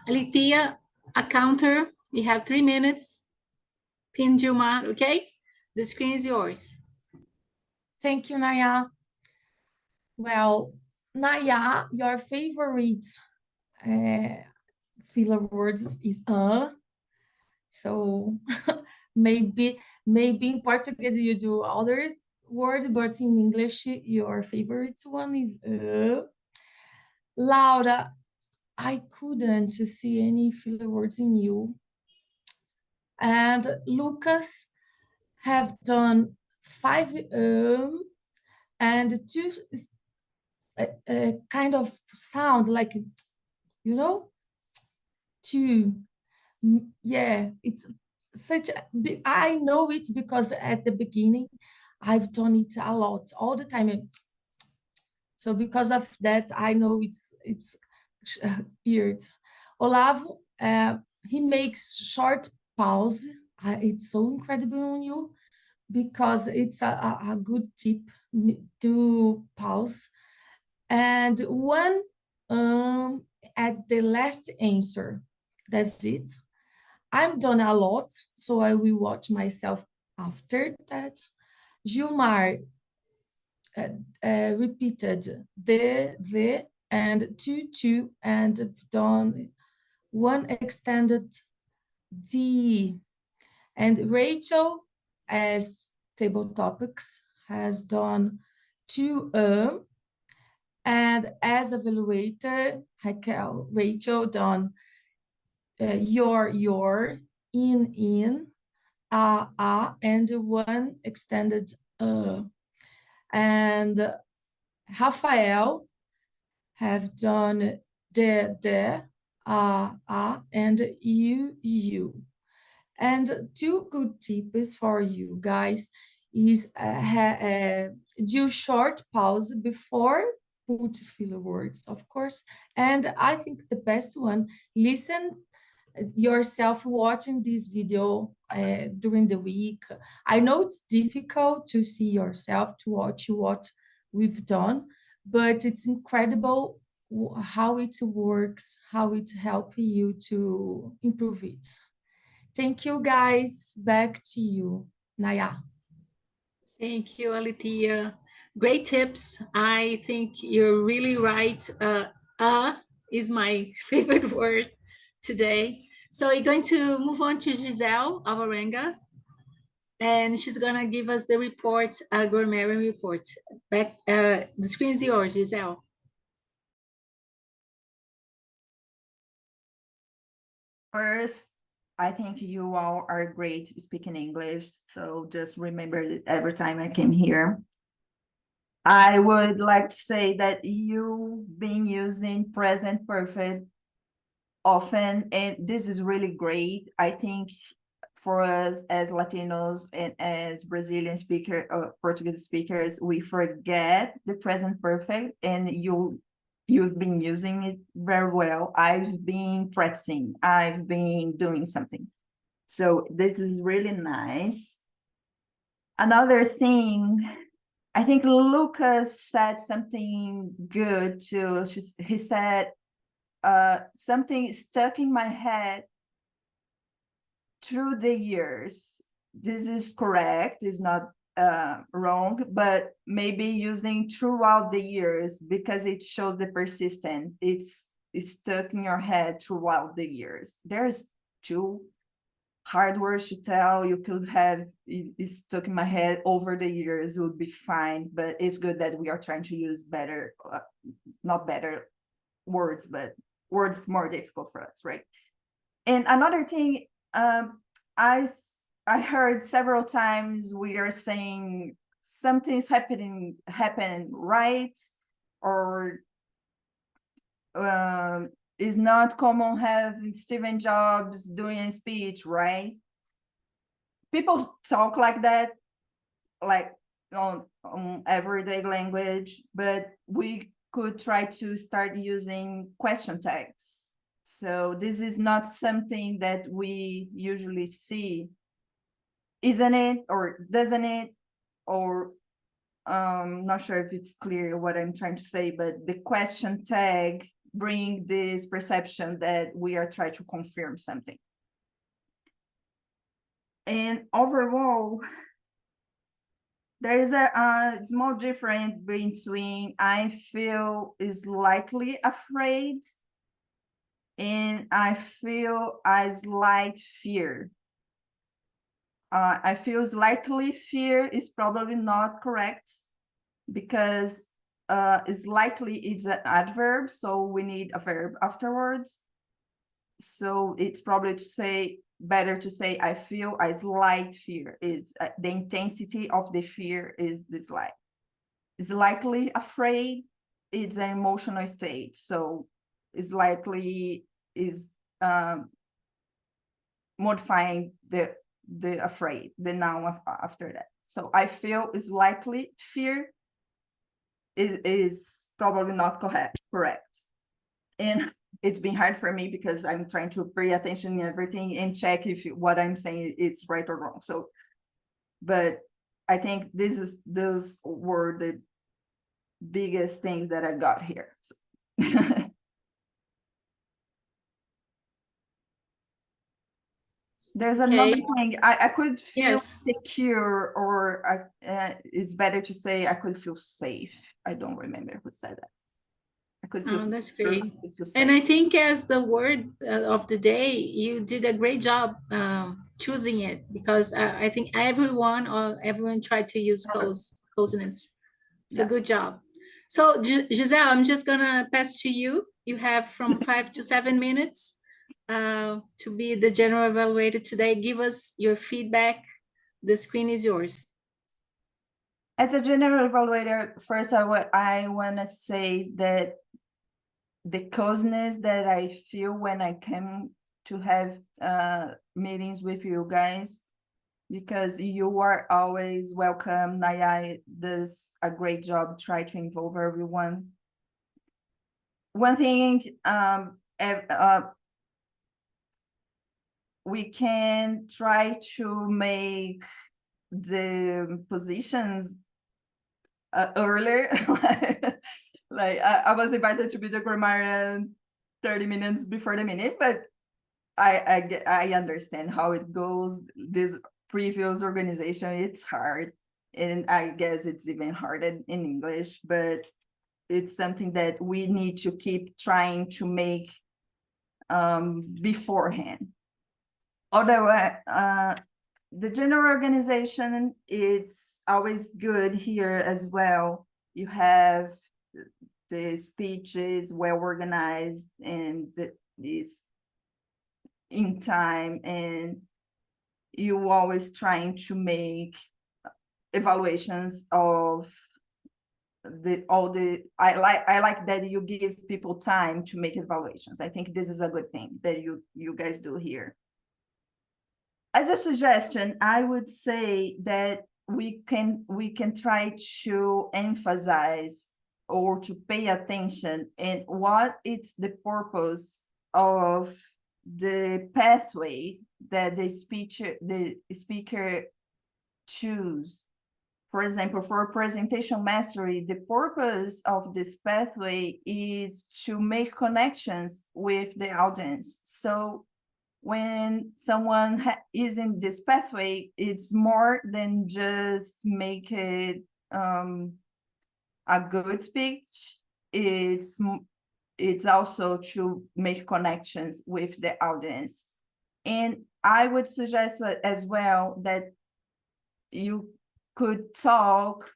Alitia, a counter. You have 3 minutes. Pin Gilmar, okay? The screen is yours. Thank you, Naya. Well, Naya, your favorite filler words is so maybe in Portuguese you do other word, but in English your favorite one is Laura, I couldn't see any filler words in you. And Lucas have done 5 and 2 kind of sound like, you know, 2. Yeah, it's such a big, I know it because at the beginning I've done it a lot all the time. So because of that, I know it's weird. Olavo, he makes short pause. It's so incredible on you because it's a good tip to pause. And one at the last answer. That's it. I've done a lot, so I will watch myself after that. Gilmar repeated the, and two, and done one extended D. And Rachel, as table topics, has done 2 and as evaluator, Rachel done your, in, and one extended and Rafael have done the, and you. And 2 good tips for you guys is do short pause before put filler words, of course. And I think the best one, listen yourself watching this video during the week. I know it's difficult to see yourself, to watch what we've done, but it's incredible how it works, how it helps you to improve it. Thank you, guys. Back to you, Naya. Thank you, Alitia. Great tips. I think you're really right. Is my favorite word today. So we're going to move on to Giselle Alvarenga, and she's gonna give us the report, grammar report. Back, the screen is yours, Giselle. First, I think you all are great speaking English, so just remember that every time I came here. I would like to say that you've been using present perfect often, and this is really great. I think for us as Latinos and as Brazilian Portuguese speakers, we forget the present perfect, and you've been using it very well. I've been practicing, I've been doing something. So this is really nice. Another thing, I think Lucas said something good too. He said, something stuck in my head through the years. This is correct, it's not wrong, but maybe using throughout the years because it shows the persistent. It's stuck in your head throughout the years. There's two hard words to tell. You could have it's stuck in my head over the years, would be fine, but it's good that we are trying to use better, not better words, but words more difficult for us, right? And another thing, I heard several times we are saying something's happening right, or is not common having Stephen Jobs doing a speech, right? People talk like that, like on everyday language, but we could try to start using question tags. So this is not something that we usually see, isn't it? Or doesn't it? Or not sure if it's clear what I'm trying to say, but the question tag bring this perception that we are trying to confirm something. And overall, there is a small difference between I feel slightly afraid and I feel a slight fear. I feel slightly fear is probably not correct because slightly is an adverb, so we need a verb afterwards. So it's probably better to say I feel a slight fear. It's the intensity of the fear is the slight. Slightly afraid, it's an emotional state. So slightly is modifying the afraid, the noun after that. So I feel slightly fear is probably not correct. And it's been hard for me because I'm trying to pay attention in everything and check if what I'm saying it's right or wrong. So, but I think those were the biggest things that I got here. So. There's another thing. I could feel secure, or it's better to say I could feel safe. I don't remember who said that. I could feel that's great. safe. And I think as the word of the day, you did a great job choosing it, because I think everyone tried to use coziness. So good job. So Giselle, I'm just gonna pass to you. You have from 5 to 7 minutes to be the general evaluator today. Give us your feedback. The screen is yours. As a general evaluator, first I want to say that the coziness that I feel when I come to have meetings with you guys, because you are always welcome. Naya does a great job, try to involve everyone. One thing, we can try to make the positions earlier. Like I was invited to be the grammarian 30 minutes before the minute, but I understand how it goes. This previous organization, it's hard, and I guess it's even harder in English, but it's something that we need to keep trying to make beforehand. Otherwise, the general organization, it's always good here as well. You have the speeches well organized and this in time, and you always trying to make evaluations of I like that you give people time to make evaluations. I think this is a good thing that you guys do here. As a suggestion, I would say that we can try to emphasize or to pay attention in what is the purpose of the pathway that the speaker choose. For example, for presentation mastery, the purpose of this pathway is to make connections with the audience. So when someone is in this pathway, it's more than just make it a good speech. It's also to make connections with the audience. And I would suggest as well that you could talk,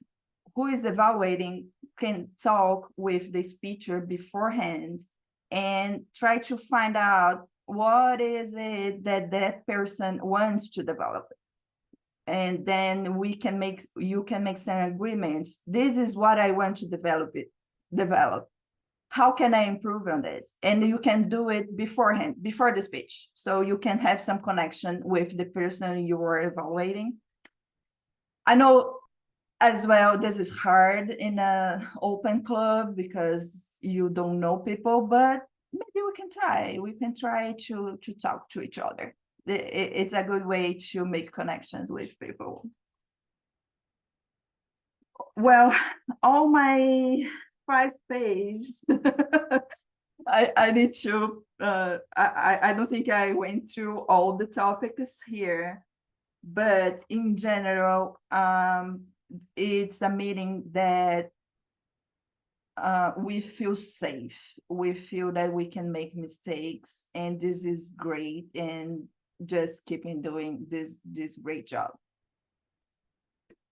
who is evaluating can talk with the speaker beforehand and try to find out what is it that that person wants to develop. And then you can make some agreements. This is what I want to develop. How can I improve on this? And you can do it beforehand, before the speech. So you can have some connection with the person you are evaluating. I know as well, this is hard in an open club because you don't know people, but maybe we can try. We can try to talk to each other. It's a good way to make connections with people. Well, all my 5 pages, I need to, I don't think I went through all the topics here, but in general, it's a meeting that we feel safe. We feel that we can make mistakes, and this is great, and just keeping doing this great job.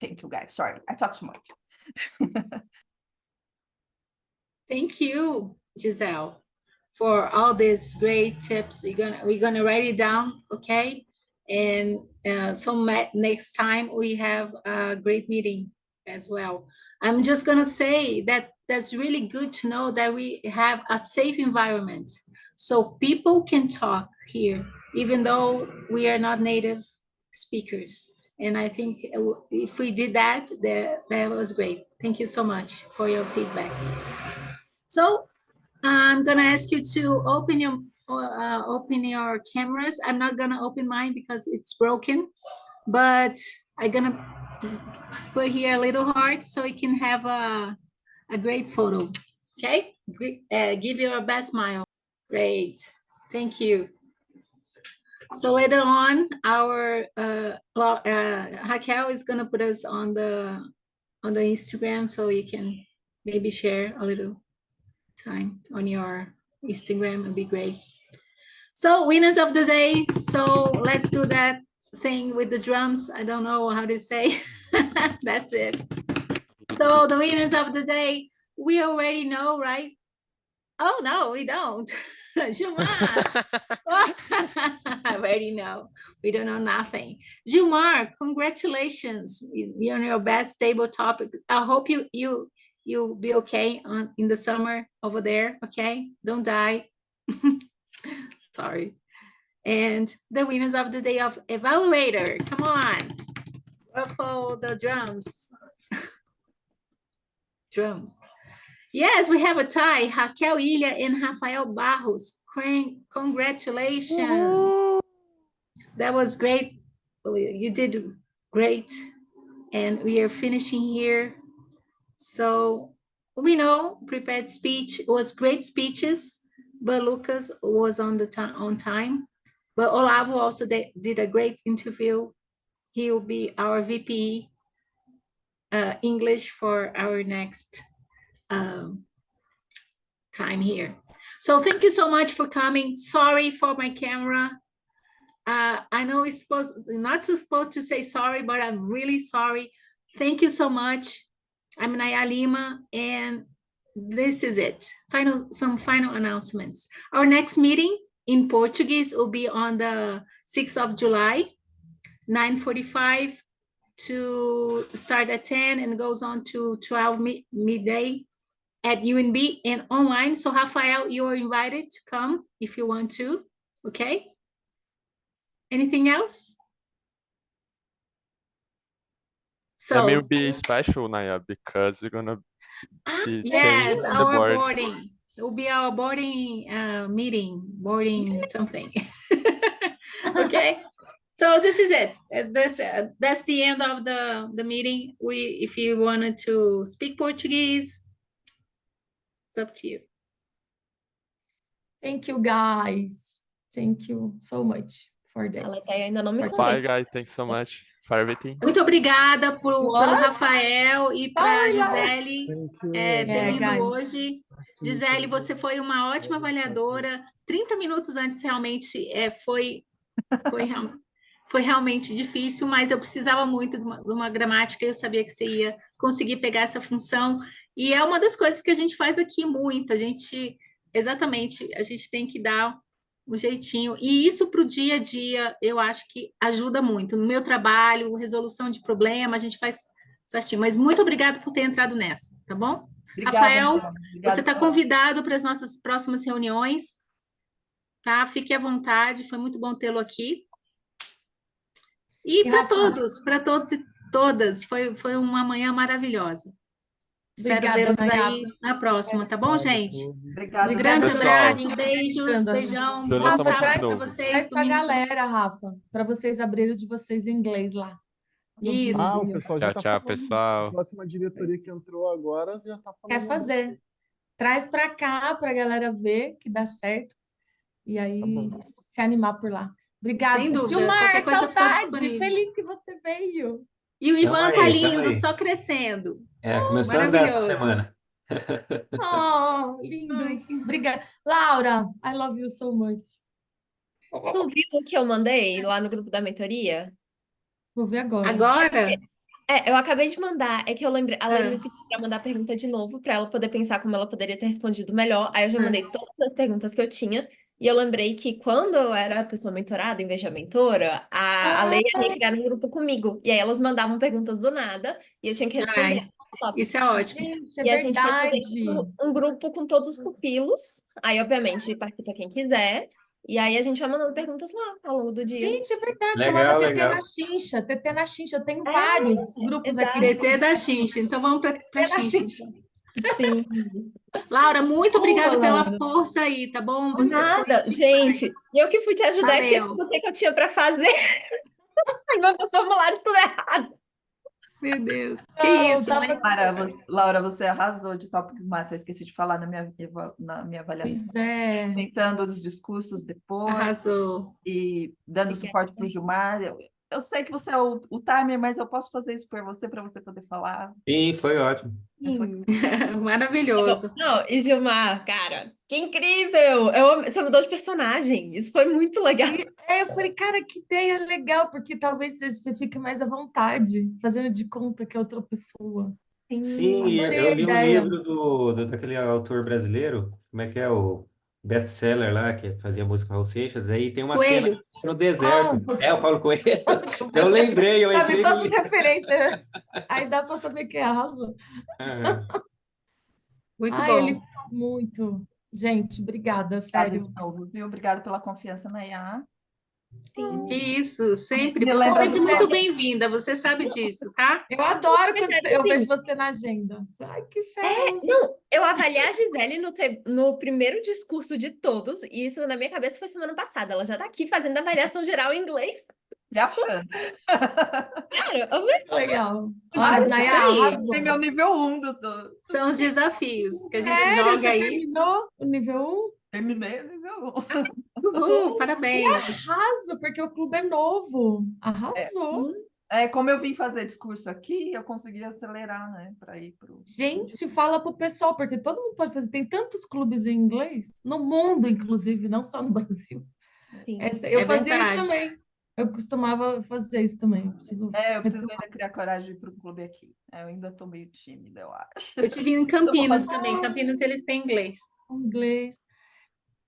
Thank you, guys. Sorry, I talked too much. Thank you, Giselle, for all these great tips. We're gonna write it down, okay? And so next time we have a great meeting as well. I'm just gonna say that that's really good to know that we have a safe environment, so people can talk here, even though we are not native speakers. And I think if we did that, that was great. Thank you so much for your feedback. So I'm gonna ask you to open your cameras. I'm not gonna open mine because it's broken, but I'm gonna put here a little heart so you can have a great photo. Okay, give your best smile. Great, thank you. So later on, our Raquel is gonna put us on the Instagram, so you can maybe share a little time on your Instagram. Would be great. So winners of the day. So let's do that thing with the drums. I don't know how to say. That's it. So the winners of the day, we already know, right? Oh no, we don't. Jumar. I already know. We don't know nothing. Jumar, congratulations. You're on your best stable topic. I hope you'll be okay in the summer over there. Okay, don't die. Sorry. And the winners of the day of evaluator. Come on, ruffle the drums. Drums. Yes, we have a tie. Raquel Ilha and Rafael Barros. Congratulations. That was great. You did great. And we are finishing here. So we know prepared speech was great speeches, but Lucas was on time. But Olavo also did a great interview. He will be our VP English for our next time here. So thank you so much for coming. Sorry for my camera. I know it's not supposed to say sorry, but I'm really sorry. Thank you so much. I'm Naya Lima, and this is it. Some final announcements. Our next meeting in Portuguese will be on the 6th of July, 9:45 to start at 10 and goes on to 12 midday at UNB and online. So Rafael, you are invited to come if you want to, okay? Anything else? So that may be special, Naya, because you're gonna be yes, changing the our board. boarding. It will be our boarding meeting, boarding something. Okay. So So this is it. That's the end of the meeting. If you wanted to speak Portuguese, it's up to you. Thank you, guys. Thank you so much for that. Ela ainda não me Bye, Bye, contou. guys. Thanks so much for everything. Muito obrigada pelo What? Rafael e para Sorry, Laura. Gisele Thank you. ter Yeah, vindo guys. hoje. Gisele, você foi uma ótima avaliadora. 30 minutos antes realmente foi realmente difícil, mas eu precisava muito de uma gramática, eu sabia que você ia conseguir pegar essa função. E é uma das coisas que a gente faz aqui muito. A gente tem que dar um jeitinho. E isso para o dia a dia, eu acho que ajuda muito. No meu trabalho, resolução de problema, a gente faz certinho. Mas muito obrigado por ter entrado nessa, tá bom? Obrigada, Rafael, Mariana. Obrigada você está pela- convidado para as nossas próximas reuniões, tá? Fique à vontade, foi muito bom tê-lo aqui. E E, para Rafa, todos e todas, foi uma manhã maravilhosa. Espero obrigada, vê-los Nayara. aí na próxima, tá bom, gente? Obrigada. Um grande Pessoal. abraço, beijos, Pensando. beijão, Violão bom tá muito sábado de para novo. vocês, Traz pra domingo também. galera, Rafa, para vocês abrirem o de vocês em inglês lá. no Isso. Ah, o Brasil. pessoal já Tchau, tá tchau, falando. pessoal. A próxima diretoria que entrou agora já tá falando. Quer fazer? Traz para cá para a galera ver que dá certo e aí Tá bom. se animar por lá. Obrigada. Sem dúvida, Gilmar, qualquer coisa fica saudade! disponível. Feliz que você veio. E o Ivan Tamo tá aí, tamo lindo, aí. só crescendo. Começou a andar essa Maravilhoso. semana. Oh, lindo. Ai, Obrigada. Laura, I love you so much. Tu viu o que eu mandei lá no grupo da mentoria? Vou ver agora. agora? Eu acabei de mandar. É que eu lembrei. A Lei Ah. me pediu pra mandar a pergunta de novo, pra ela poder pensar como ela poderia ter respondido melhor. Aí eu já Ah. mandei todas as perguntas que eu tinha. E eu lembrei que quando eu era a pessoa mentorada, em vez de a mentora, a Lei e a Rei criaram um grupo comigo. E aí elas mandavam perguntas do nada e eu tinha que responder. Ai, isso é ótimo. Gente, é E a gente pode fazer verdade. um grupo com todos os pupilos. Aí, obviamente, participa quem quiser. E aí a gente vai mandando perguntas lá ao longo do dia. Gente, é verdade. Legal, Chamava TT legal. na Chincha. TT na Chincha. Eu tenho É, vários grupos aqui de TT da Xinxa, então vamos para TT na Xinxa. Chincha. Sim. Laura, muito Boa, obrigada pela Laura. força aí, tá bom? Por Você foi nada, demais. gente. Eu que fui te ajudar, porque Valeu. eu não sei o que eu tinha pra fazer. Ai, meus formulários tudo errado. Meu Deus, que Não, isso, tava- mas Laura, você arrasou de Topics Master. Eu esqueci de falar na minha avaliação. Pois é. Tentando os discursos depois arrasou. e dando suporte para o Gilmar. Eu sei que você é o timer, mas eu posso fazer isso por você, para você poder falar. E foi ótimo. Maravilhoso. Não, e Gilmar, cara, que incrível! Você mudou de personagem. Isso foi muito legal. Eu falei, cara, que ideia legal, porque talvez você fique mais à vontade, fazendo de conta que é outra pessoa. Sim, eu Adorei a li um ideia. livro daquele autor brasileiro, como é que é o best-seller lá, que fazia música com Raul Seixas, aí tem uma cena Coelho. no deserto. Ah, É o Paulo Coelho. Eu lembrei, eu Sabe entrei no todas as livro. referências. Aí dá para saber quem arrasou. Muito Ele bom. muito. Gente, obrigada, Obrigada sério. de novo, viu? Obrigada pela confiança na IA. Que isso, sempre. Me Você é lembra sempre do muito céu. bem-vinda, você sabe disso, tá? Eu adoro quando eu Sim. vejo você na agenda. Ai, que fé. Não, eu avaliei a Gisele no primeiro discurso de todos, e isso na minha cabeça foi semana passada. Ela já tá aqui fazendo avaliação geral em inglês. Já achando. Cara, amei. Legal. Ai, Olha, Nayá, isso aí. arrasou. Tem meu nível 1 do... São os desafios que a gente Sério, joga você aí. terminou o nível 1? Terminei o nível 1. Uhul, parabéns. Arraso, porque o clube é novo. Arrasou. Como eu vim fazer discurso aqui, eu consegui acelerar, né? Para ir pro. Gente, fala pro pessoal, porque todo mundo pode fazer. Tem tantos clubes em inglês, no mundo, inclusive, não só no Brasil. Sim. Eu É fazia isso verdade. também. Eu costumava fazer isso também. Eu preciso ainda criar coragem de ir para o clube aqui. Eu ainda estou meio tímida, eu acho. Eu tive em Campinas também. Campinas eles têm inglês. Inglês.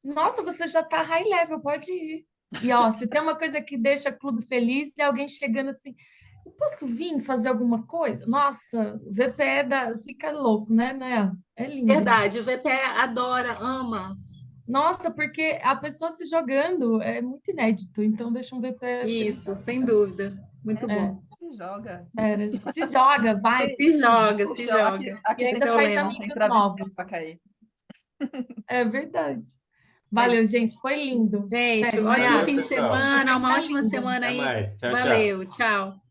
Nossa, você já tá high level, pode ir. E ó, se tem uma coisa que deixa clube feliz, é alguém chegando assim, eu posso vir fazer alguma coisa? Nossa, o VPE fica louco, né? É lindo. Verdade, o VPE adora, ama. Nossa, porque a pessoa se jogando é muito inédito, então deixa um VPE feliz. Isso, sem dúvida. Muito bom. Se joga. Se joga, vai. Se joga, se Aqui, joga. aqui E tem ainda Esse é o faz lema. tem amigos travesseiro novos. para cair. É verdade. Valeu, gente. Foi lindo. Gente, Sério, ótimo Nayara, fim de sua semana, uma apresentação tá ótima linda. semana Até aí. mais. Tchau, tchau. Valeu, tchau.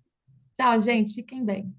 Tchau, gente. Fiquem bem.